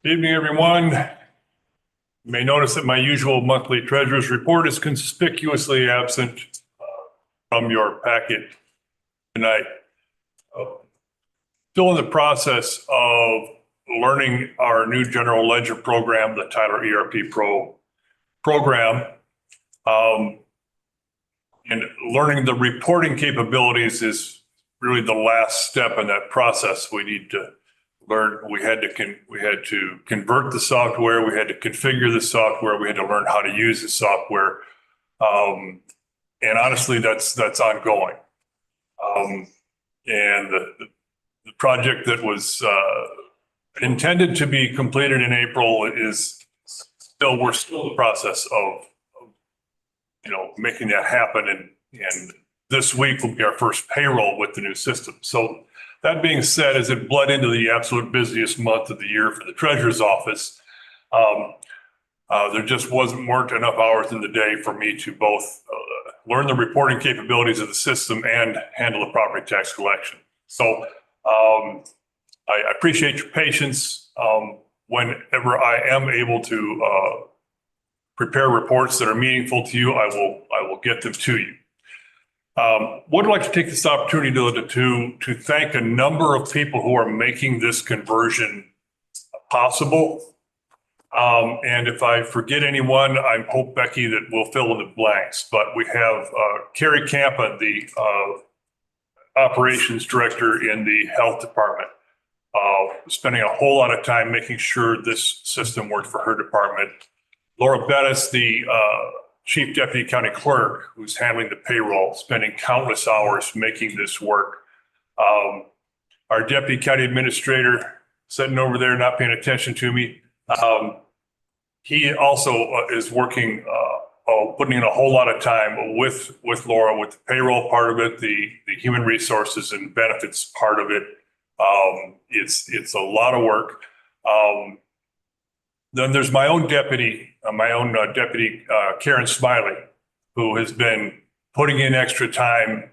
Evening, everyone. You may notice that my usual monthly treasurer's report is conspicuously absent from your packet tonight. Still in the process of learning our new general ledger program, the Tyler ERP Pro program. And learning the reporting capabilities is really the last step in that process. We need to learn, we had to convert the software, we had to configure the software, we had to learn how to use the software. And honestly, that's ongoing. And the project that was intended to be completed in April is we're still in the process of making that happen. And this week will be our first payroll with the new system. So that being said, as it bled into the absolute busiest month of the year for the treasurer's office, There just weren't enough hours in the day for me to both learn the reporting capabilities of the system and handle the property tax collection. So I appreciate your patience. Whenever I am able to prepare reports that are meaningful to you, I will get them to you. Would like to take this opportunity to thank a number of people who are making this conversion possible. And if I forget anyone, I hope, Becky, that we'll fill in the blanks. But we have Carrie Campa, the operations director in the health department, spending a whole lot of time making sure this system worked for her department. Laura Bettis, the chief deputy county clerk, who's handling the payroll, spending countless hours making this work. Our deputy county administrator sitting over there, not paying attention to me. He also is working, putting in a whole lot of time with Laura, with the payroll part of it, the human resources and benefits part of it. It's a lot of work. Then there's my own deputy, Karen Smiley, who has been putting in extra time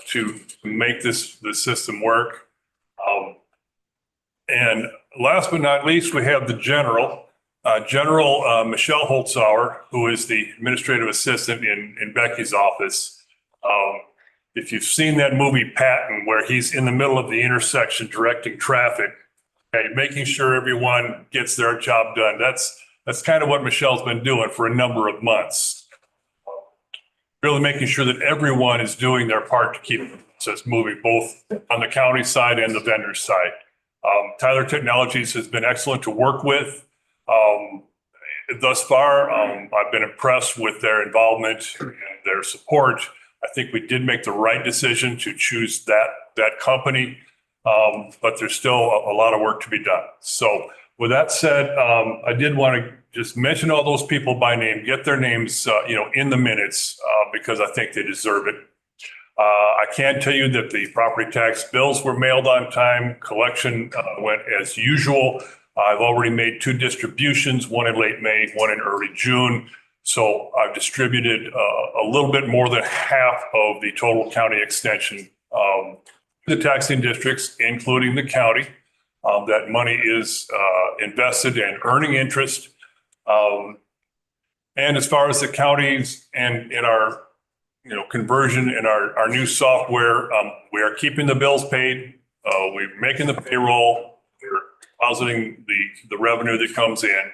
to make the system work. And last but not least, we have the General Michelle Holtzauer, who is the administrative assistant in Becky's office. If you've seen that movie Patton, where he's in the middle of the intersection directing traffic, okay, making sure everyone gets their job done. That's kind of what Michelle's been doing for a number of months. Really making sure that everyone is doing their part to keep the process moving, both on the county side and the vendor side. Tyler Technologies has been excellent to work with. Thus far, I've been impressed with their involvement and their support. I think we did make the right decision to choose that company, but there's still a lot of work to be done. So with that said, I did want to just mention all those people by name, get their names, in the minutes, because I think they deserve it. I can tell you that the property tax bills were mailed on time. Collection went as usual. I've already made 2 distributions, one in late May, one in early June. So I've distributed a little bit more than half of the total county extension to the taxing districts, including the county. That money is invested and earning interest. And as far as the counties and in our conversion in our new software, we are keeping the bills paid. We're making the payroll. We're depositing the revenue that comes in.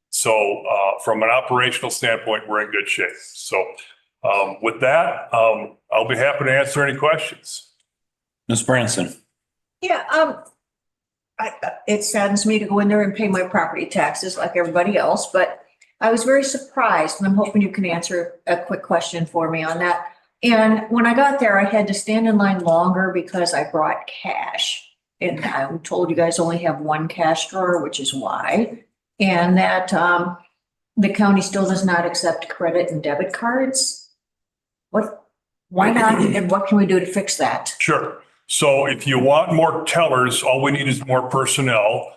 So from an operational standpoint, we're in good shape. So with that, I'll be happy to answer any questions. Ms. Branson. Yeah, it saddens me to go in there and pay my property taxes like everybody else, but I was very surprised, and I'm hoping you can answer a quick question for me on that. And when I got there, I had to stand in line longer because I brought cash. And I'm told you guys only have one cash drawer, which is why. And that the county still does not accept credit and debit cards. Why not? And what can we do to fix that? Sure. So if you want more tellers, all we need is more personnel.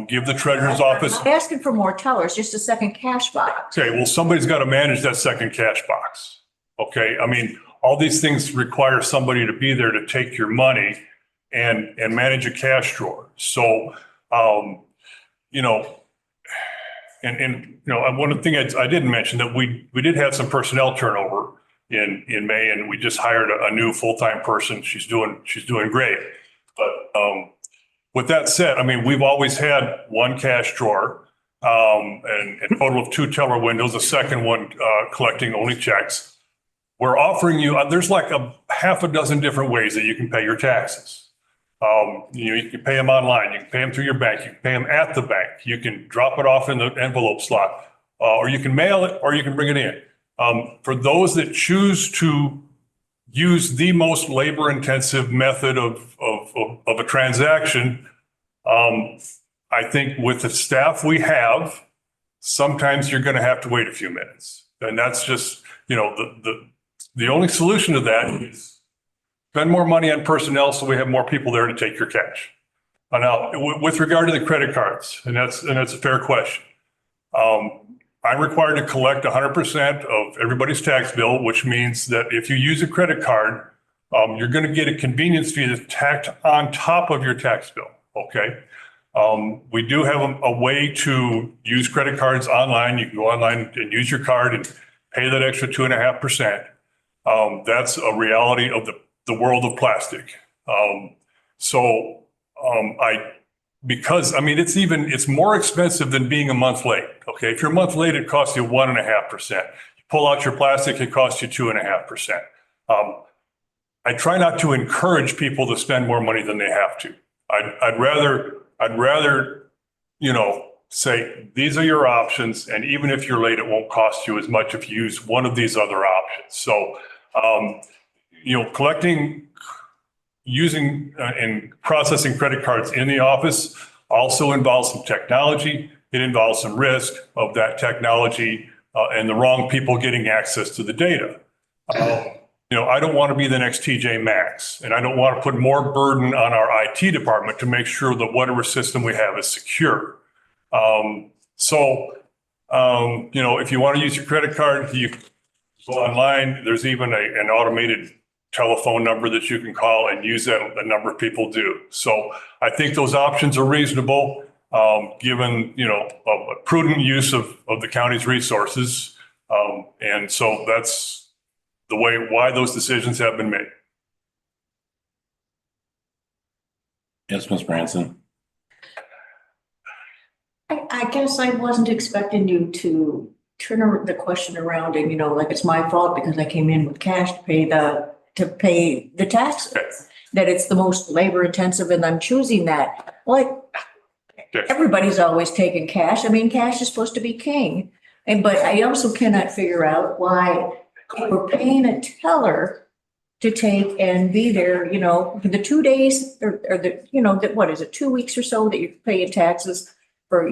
Give the treasurer's office. I'm not asking for more tellers, just a second cash box. Okay, well, somebody's got to manage that second cash box. Okay, I mean, all these things require somebody to be there to take your money and manage a cash drawer. So, and one of the things I didn't mention that we did have some personnel turnover in May, and we just hired a new full-time person. She's doing great. But with that said, I mean, we've always had one cash drawer and a total of 2 teller windows, a second one collecting only checks. We're offering you, there's like a half a dozen different ways that you can pay your taxes. You can pay them online, you can pay them through your bank, you can pay them at the bank, you can drop it off in the envelope slot, or you can mail it, or you can bring it in. For those that choose to use the most labor-intensive method of a transaction, I think with the staff we have, sometimes you're going to have to wait a few minutes. And that's just, the only solution to that is spend more money on personnel so we have more people there to take your cash. Now, with regard to the credit cards, and that's a fair question. I'm required to collect 100% of everybody's tax bill, which means that if you use a credit card, you're going to get a convenience fee that's tacked on top of your tax bill. Okay. We do have a way to use credit cards online. You can go online and use your card and pay that extra 2.5%. That's a reality of the world of plastic. It's more expensive than being a month late. Okay. If you're a month late, it costs you 1.5%. You pull out your plastic, it costs you 2.5%. I try not to encourage people to spend more money than they have to. I'd rather, say, these are your options. And even if you're late, it won't cost you as much if you use one of these other options. So, using and processing credit cards in the office also involves some technology. It involves some risk of that technology and the wrong people getting access to the data. I don't want to be the next TJ Maxx, and I don't want to put more burden on our IT department to make sure that whatever system we have is secure. If you want to use your credit card, you go online. There's even an automated telephone number that you can call and use that. A number of people do. So I think those options are reasonable, given, a prudent use of the county's resources. And so that's why those decisions have been made. Yes, Ms. Branson. I guess I wasn't expecting you to turn the question around and, like it's my fault because I came in with cash to pay the taxes, that it's the most labor intensive and I'm choosing that. Everybody's always taking cash. I mean, cash is supposed to be king. But I also cannot figure out why we're paying a teller to take and be there, for the 2 days or what is it, 2 weeks or so that you're paying taxes for,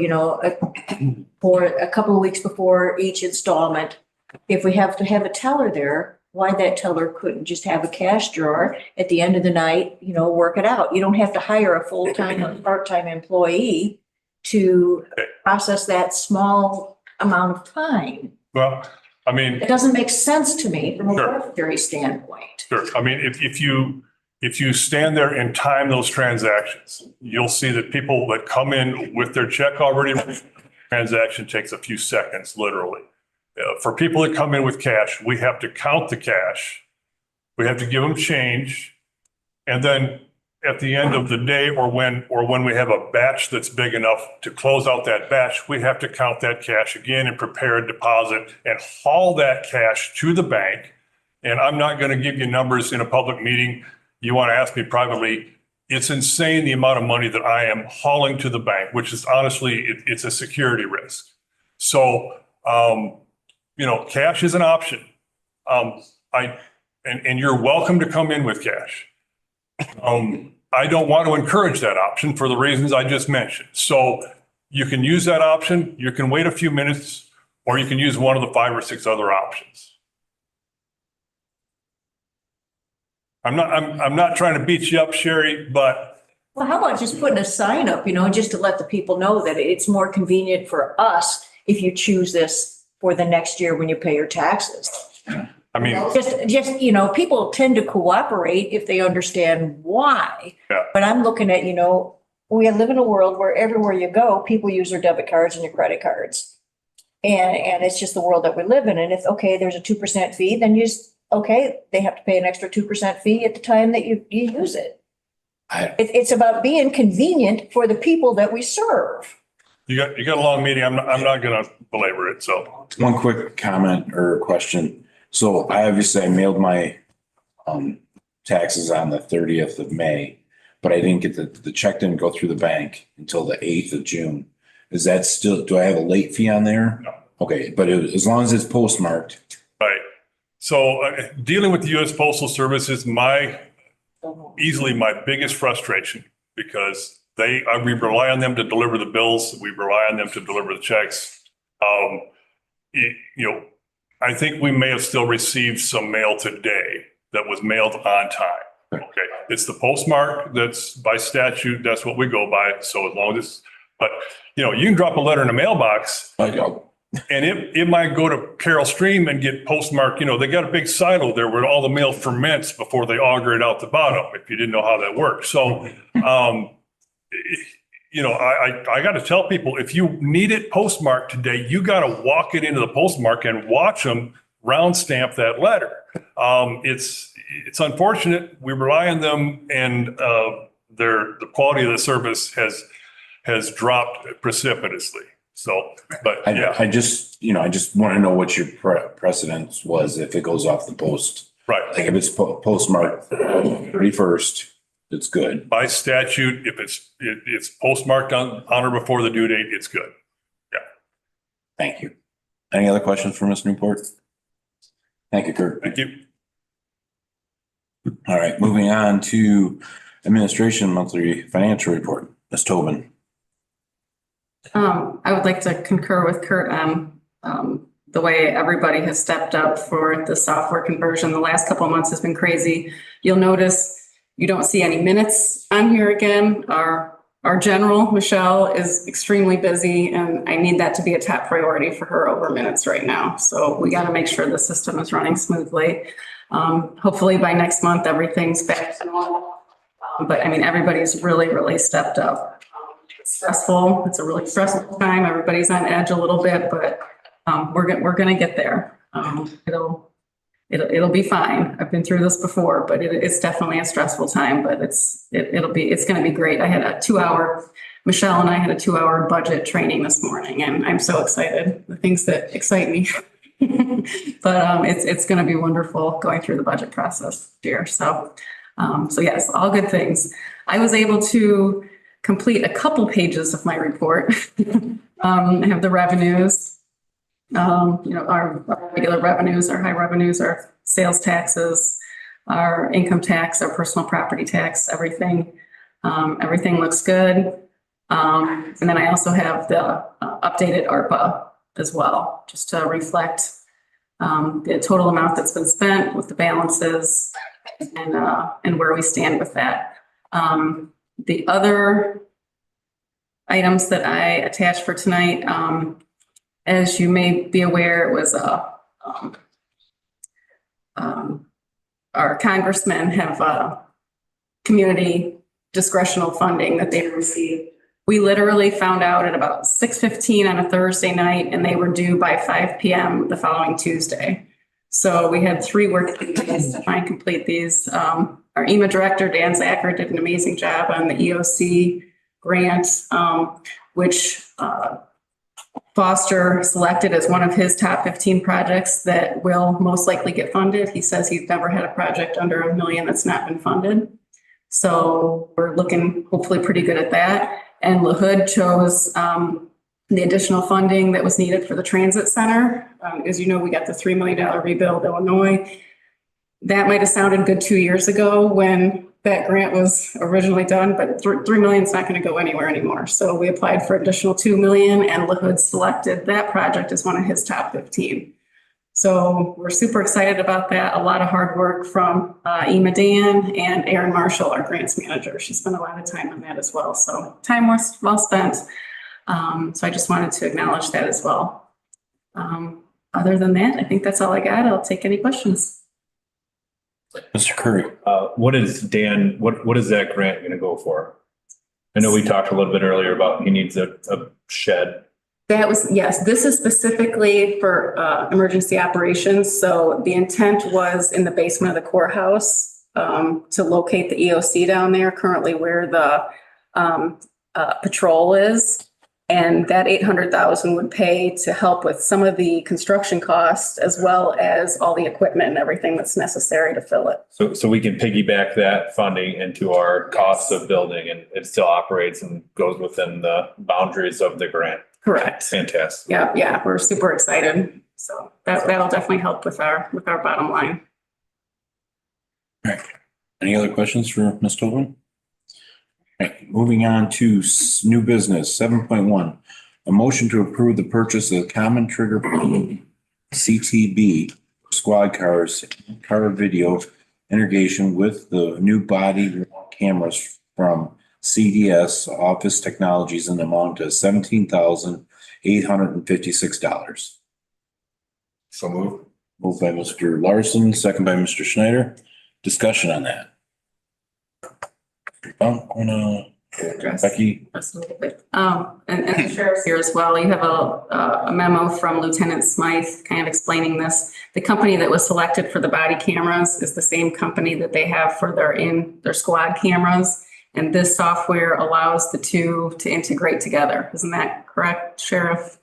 for a couple of weeks before each installment. If we have to have a teller there, why that teller couldn't just have a cash drawer at the end of the night, work it out. You don't have to hire a full-time or part-time employee to process that small amount of time. Well, it doesn't make sense to me from a monetary standpoint. Sure. If you stand there and time those transactions, you'll see that people that come in with their check already, transaction takes a few seconds, literally. For people that come in with cash, we have to count the cash. We have to give them change. And then at the end of the day or when we have a batch that's big enough to close out that batch, we have to count that cash again and prepare a deposit and haul that cash to the bank. And I'm not going to give you numbers in a public meeting. You want to ask me privately. It's insane the amount of money that I am hauling to the bank, which is honestly, it's a security risk. So, cash is an option. And you're welcome to come in with cash. I don't want to encourage that option for the reasons I just mentioned. So you can use that option, you can wait a few minutes, or you can use one of the 5 or 6 other options. I'm not trying to beat you up, Sherry, but. Well, how about just putting a sign up, just to let the people know that it's more convenient for us if you choose this for the next year when you pay your taxes. Just people tend to cooperate if they understand why. Yeah. But I'm looking at, we live in a world where everywhere you go, people use their debit cards and their credit cards. And it's just the world that we live in. And if, there's a 2% fee, then they have to pay an extra 2% fee at the time that you use it. It's about being convenient for the people that we serve. You got a long meeting. I'm not going to belabor it. So one quick comment or question. So I mailed my taxes on the 30th of May, but I didn't get the check didn't go through the bank until the 8th of June. Is that still, do I have a late fee on there? No. Okay, but as long as it's postmarked. Right. So dealing with the U.S. Postal Service is easily my biggest frustration because we rely on them to deliver the bills. We rely on them to deliver the checks. I think we may have still received some mail today that was mailed on time. Okay. It's the postmark that's by statute. That's what we go by. So as long as it's But, you can drop a letter in a mailbox and it might go to Carroll Stream and get postmarked. They got a big silo there where all the mail ferments before they auger it out the bottom, if you didn't know how that works. So, I got to tell people, if you need it postmarked today, you got to walk it into the postmark and watch them round stamp that letter. It's unfortunate. We rely on them, and the quality of the service has dropped precipitously. So, but yeah. I just want to know what your precedence was if it goes off the post. Right. Like if it's postmarked 31st, it's good. By statute, if it's postmarked on or before the due date, it's good. Yeah. Thank you. Any other questions for Ms. Newport? Thank you, Kurt. Thank you. All right, moving on to administration monthly financial report. Ms. Tobin. I would like to concur with Kurt on the way everybody has stepped up for the software conversion. The last couple of months has been crazy. You'll notice you don't see any minutes on here again. Our general, Michelle, is extremely busy, and I need that to be a top priority for her over minutes right now. So we got to make sure the system is running smoothly. Hopefully by next month, everything's back to normal. But I mean, everybody's really, really stepped up. It's stressful. It's a really stressful time. Everybody's on edge a little bit, but we're going to get there. It'll be fine. I've been through this before, but it's definitely a stressful time, but it's going to be great. Michelle and I had a 2-hour budget training this morning, and I'm so excited. The things that excite me, but it's going to be wonderful going through the budget process here. So yes, all good things. I was able to complete a couple pages of my report. I have the revenues. Our regular revenues, our high revenues, our sales taxes, our income tax, our personal property tax, everything looks good. And then I also have the updated ARPA as well, just to reflect the total amount that's been spent with the balances and where we stand with that. The other items that I attached for tonight, as you may be aware, it was our congressmen have community discretional funding that they received. We literally found out at about 6:15 on a Thursday night, and they were due by 5 p.m. the following Tuesday. So we had 3 working days to try and complete these. Our EMA director, Dan Zacher, did an amazing job on the EOC grant, which Foster selected as one of his top 15 projects that will most likely get funded. He says he's never had a project under $1 million that's not been funded. So we're looking hopefully pretty good at that. And LaHood chose the additional funding that was needed for the transit center. As you know, we got the $3 million rebuild Illinois. That might have sounded good 2 years ago when that grant was originally done, but $3 million is not going to go anywhere anymore. So we applied for additional $2 million, and LaHood selected that project as one of his top 15. So we're super excited about that. A lot of hard work from Ema Dan and Erin Marshall, our grants manager. She spent a lot of time on that as well. So time was well spent. So I just wanted to acknowledge that as well. Other than that, I think that's all I got. I'll take any questions. Mr. Curry. What is that grant going to go for? I know we talked a little bit earlier about he needs a shed. Yes, this is specifically for emergency operations. So the intent was in the basement of the courthouse to locate the EOC down there, currently where the patrol is. And that $800,000 would pay to help with some of the construction costs, as well as all the equipment and everything that's necessary to fill it. So we can piggyback that funding into our costs of building, and it still operates and goes within the boundaries of the grant. Correct. Fantastic. Yeah, we're super excited. So that'll definitely help with our bottom line. All right. Any other questions for Ms. Tobin? Right, moving on to new business, 7.1, a motion to approve the purchase of common trigger CTB squad cars, car video integration with the new body cameras from CDS Office Technologies in the amount of $17,856. So move. Moved by Mr. Larson, second by Mr. Schneider. Discussion on that. Becky? Just a little bit. And the sheriff's here as well. You have a memo from Lieutenant Smythe kind of explaining this. The company that was selected for the body cameras is the same company that they have for their squad cameras. And this software allows the two to integrate together. Isn't that correct, Sheriff?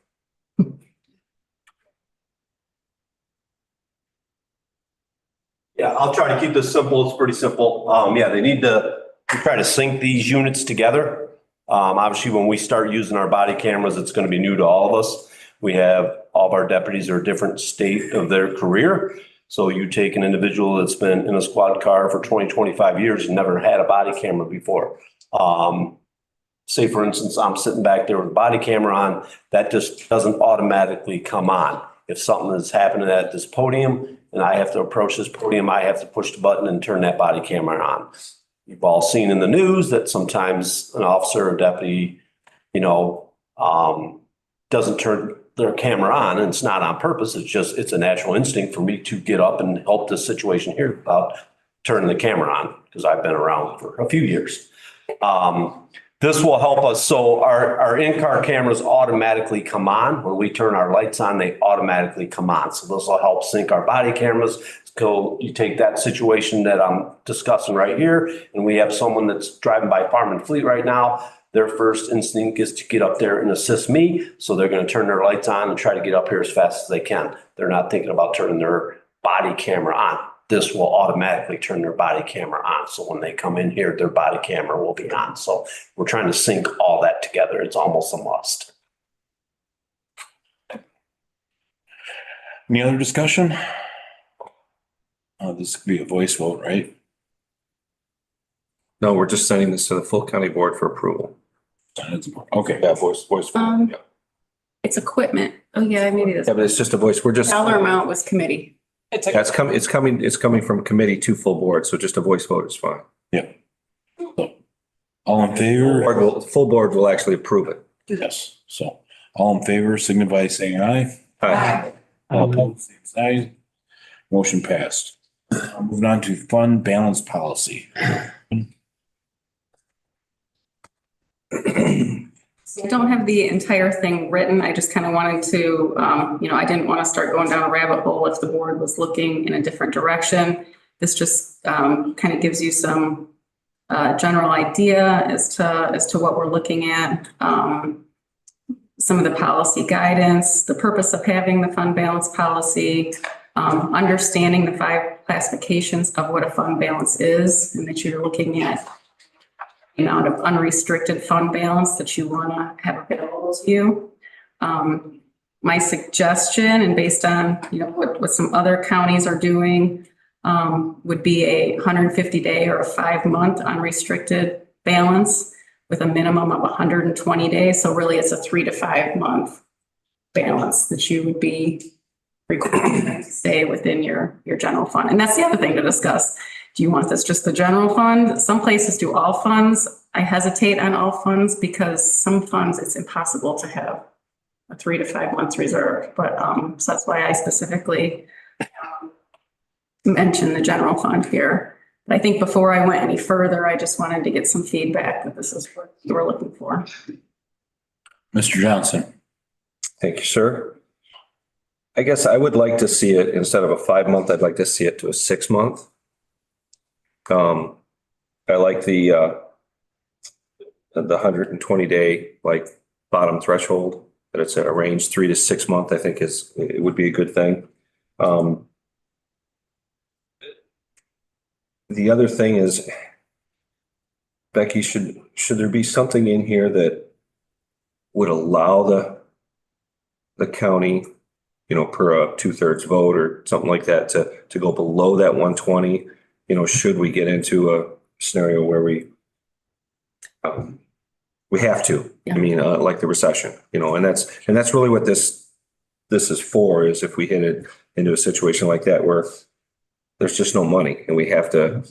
Yeah, I'll try to keep this simple. It's pretty simple. Yeah, they need to try to sync these units together. Obviously, when we start using our body cameras, it's going to be new to all of us. We have all of our deputies are a different state of their career. So you take an individual that's been in a squad car for 20, 25 years and never had a body camera before. Say, for instance, I'm sitting back there with a body camera on, that just doesn't automatically come on. If something is happening at this podium and I have to approach this podium, I have to push the button and turn that body camera on. You've all seen in the news that sometimes an officer or deputy, doesn't turn their camera on, and it's not on purpose. It's a natural instinct for me to get up and help this situation here without turning the camera on, because I've been around for a few years. This will help us. So our in-car cameras automatically come on. When we turn our lights on, they automatically come on. So this will help sync our body cameras. So you take that situation that I'm discussing right here, and we have someone that's driving by Farm and Fleet right now. Their first instinct is to get up there and assist me. So they're going to turn their lights on and try to get up here as fast as they can. They're not thinking about turning their body camera on. This will automatically turn their body camera on. So when they come in here, their body camera will be on. So we're trying to sync all that together. It's almost a must. Any other discussion? This could be a voice vote, right? No, we're just sending this to the full county board for approval. Okay. Yeah, voice vote. Yeah. It's equipment. Oh, yeah, maybe that's. Yeah, but it's just a voice. We're just. Dollar amount was committee. It's coming from committee to full board. So just a voice vote is fine. Yeah. So, all in favor? Full board will actually approve it. Yes. So all in favor, signify by saying aye. Aye. All opposed, same sign. Motion passed. Moving on to fund balance policy. I don't have the entire thing written. I just kind of wanted to, I didn't want to start going down a rabbit hole if the board was looking in a different direction. This just kind of gives you some general idea as to what we're looking at. Some of the policy guidance, the purpose of having the fund balance policy, understanding the 5 classifications of what a fund balance is, and that you're looking at the amount of unrestricted fund balance that you want to have available to you. My suggestion, and based on what some other counties are doing, would be a 150-day or a 5-month unrestricted balance with a minimum of 120 days. So really it's a 3 to 5 month balance that you would be required to stay within your general fund. And that's the other thing to discuss. Do you want this just the general fund? Some places do all funds. I hesitate on all funds because some funds it's impossible to have a 3 to 5 months reserve. But so that's why I specifically mentioned the general fund here. But I think before I went any further, I just wanted to get some feedback that this is what we're looking for. Mr. Johnson. Thank you, sir. I guess I would like to see it instead of a 5-month, I'd like to see it to a 6-month. I like the 120-day like bottom threshold that it's a range 3 to 6 month. I think it would be a good thing. The other thing is, Becky, should there be something in here that would allow the county, per a 2/3 vote or something like that to go below that 120? Should we get into a scenario where we have to? Yeah. I mean, like the recession, and that's really what this is for. Is if we hit it into a situation like that where there's just no money and we have to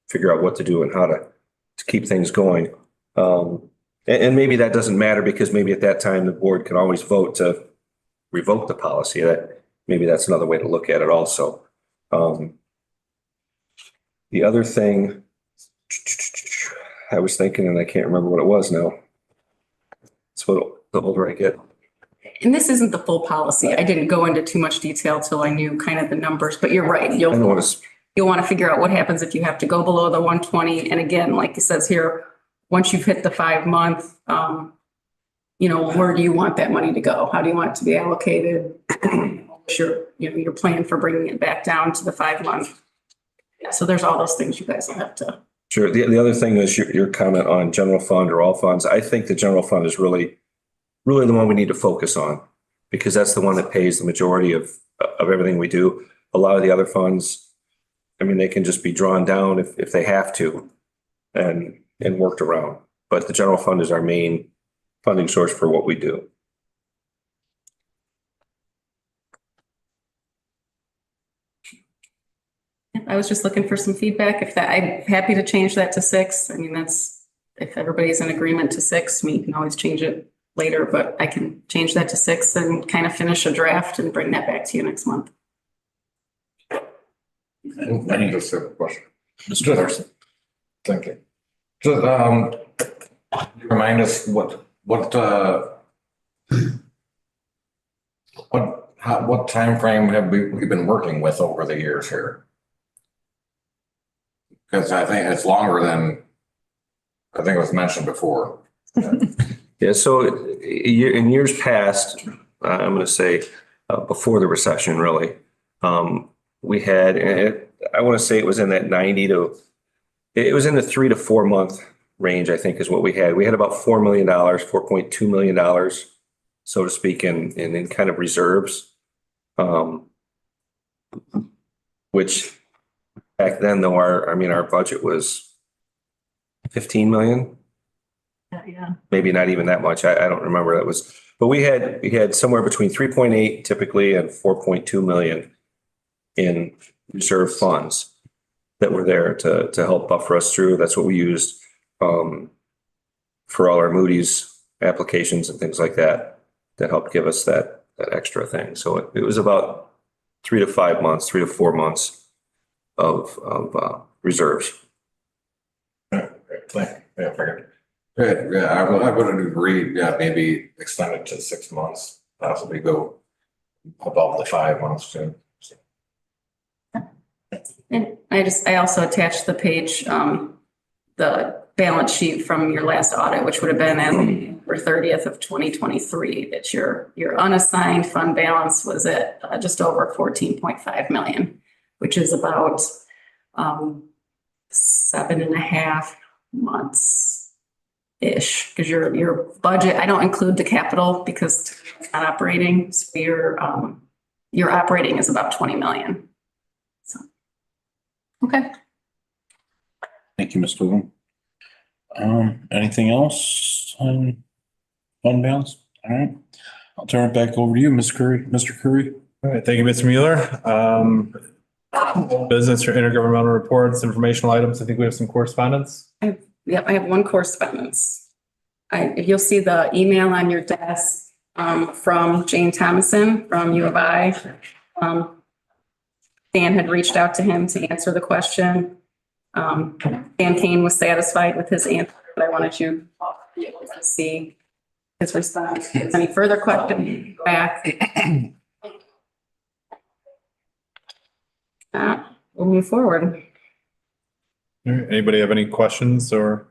figure out what to do and how to keep things going. And maybe that doesn't matter because maybe at that time the board can always vote to revoke the policy. Maybe that's another way to look at it also. The other thing I was thinking, and I can't remember what it was now. It's what the older I get. And this isn't the full policy. I didn't go into too much detail till I knew kind of the numbers, but you're right. You'll want to figure out what happens if you have to go below the 120. And again, like it says here, once you've hit the 5 month, where do you want that money to go? How do you want it to be allocated? What's your plan for bringing it back down to the 5 month? Yeah, so there's all those things you guys will have to. Sure. The other thing is your comment on general fund or all funds. I think the general fund is really the one we need to focus on because that's the one that pays the majority of everything we do. A lot of the other funds, I mean, they can just be drawn down if they have to and worked around. But the general fund is our main funding source for what we do. I was just looking for some feedback. I'm happy to change that to 6. I mean, if everybody's in agreement to 6, you can always change it later, but I can change that to 6 and kind of finish a draft and bring that back to you next month. I need to say a question. Mr. Larson. Thank you. So, remind us what time frame have we been working with over the years here? Because I think it's longer than I think it was mentioned before. Yeah. So in years past, I'm going to say before the recession, really, we had, I want to say it was in that it was in the 3 to 4 month range, I think is what we had. We had about $4 million, $4.2 million, so to speak, in kind of reserves, which back then though, our budget was 15 million. Yeah. Maybe not even that much. I don't remember that was, but we had somewhere between 3.8 typically and 4.2 million in reserve funds that were there to help buffer us through. That's what we used for all our Moody's applications and things like that helped give us that extra thing. So it was about 3 to 5 months, 3 to 4 months of reserves. Yeah, figured. Good. Yeah, I would agree. Yeah, maybe extend it to 6 months, possibly go above the 5 months too. So. And I also attached the page, the balance sheet from your last audit, which would have been as of 30th of 2023, that your unassigned fund balance was at just over 14.5 million, which is about 7.5 months ish, because your budget, I don't include the capital because it's not operating. So your operating is about 20 million. So, okay. Thank you, Ms. Boone. Anything else on fund balance? All right. I'll turn it back over to you, Ms. Curry, Mr. Curry. All right, thank you, Mr. Mueller. Business or intergovernmental reports, informational items. I think we have some correspondence. Yep, I have one correspondence. You'll see the email on your desk from Jane Thomason from U of I. Dan had reached out to him to answer the question. Dan Kane was satisfied with his answer, but I wanted you to be able to see his response. If there's any further questions, go back. We'll move forward. All right, anybody have any questions or?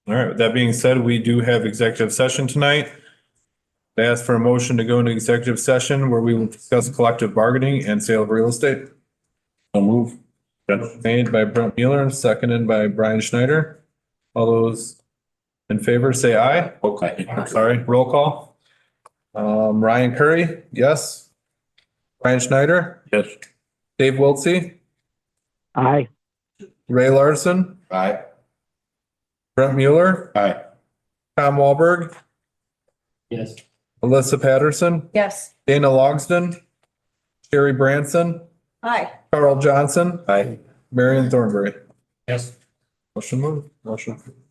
All right, with that being said, we do have executive session tonight. I ask for a motion to go into executive session where we will discuss collective bargaining and sale of real estate. I'll move. Made by Brent Mueller and seconded by Brian Schneider. All those in favor say aye. Okay. Sorry, roll call. Ryan Curry, yes. Brian Schneider. Yes. Dave Wiltsey. Aye. Ray Larson. Aye. Brent Mueller. Aye. Tom Wahlberg. Yes. Alyssa Patterson. Yes. Dana Logston. Sherry Branson. Hi. Carl Johnson. Aye. Marion Thornberry. Yes. Motion moved. Motion.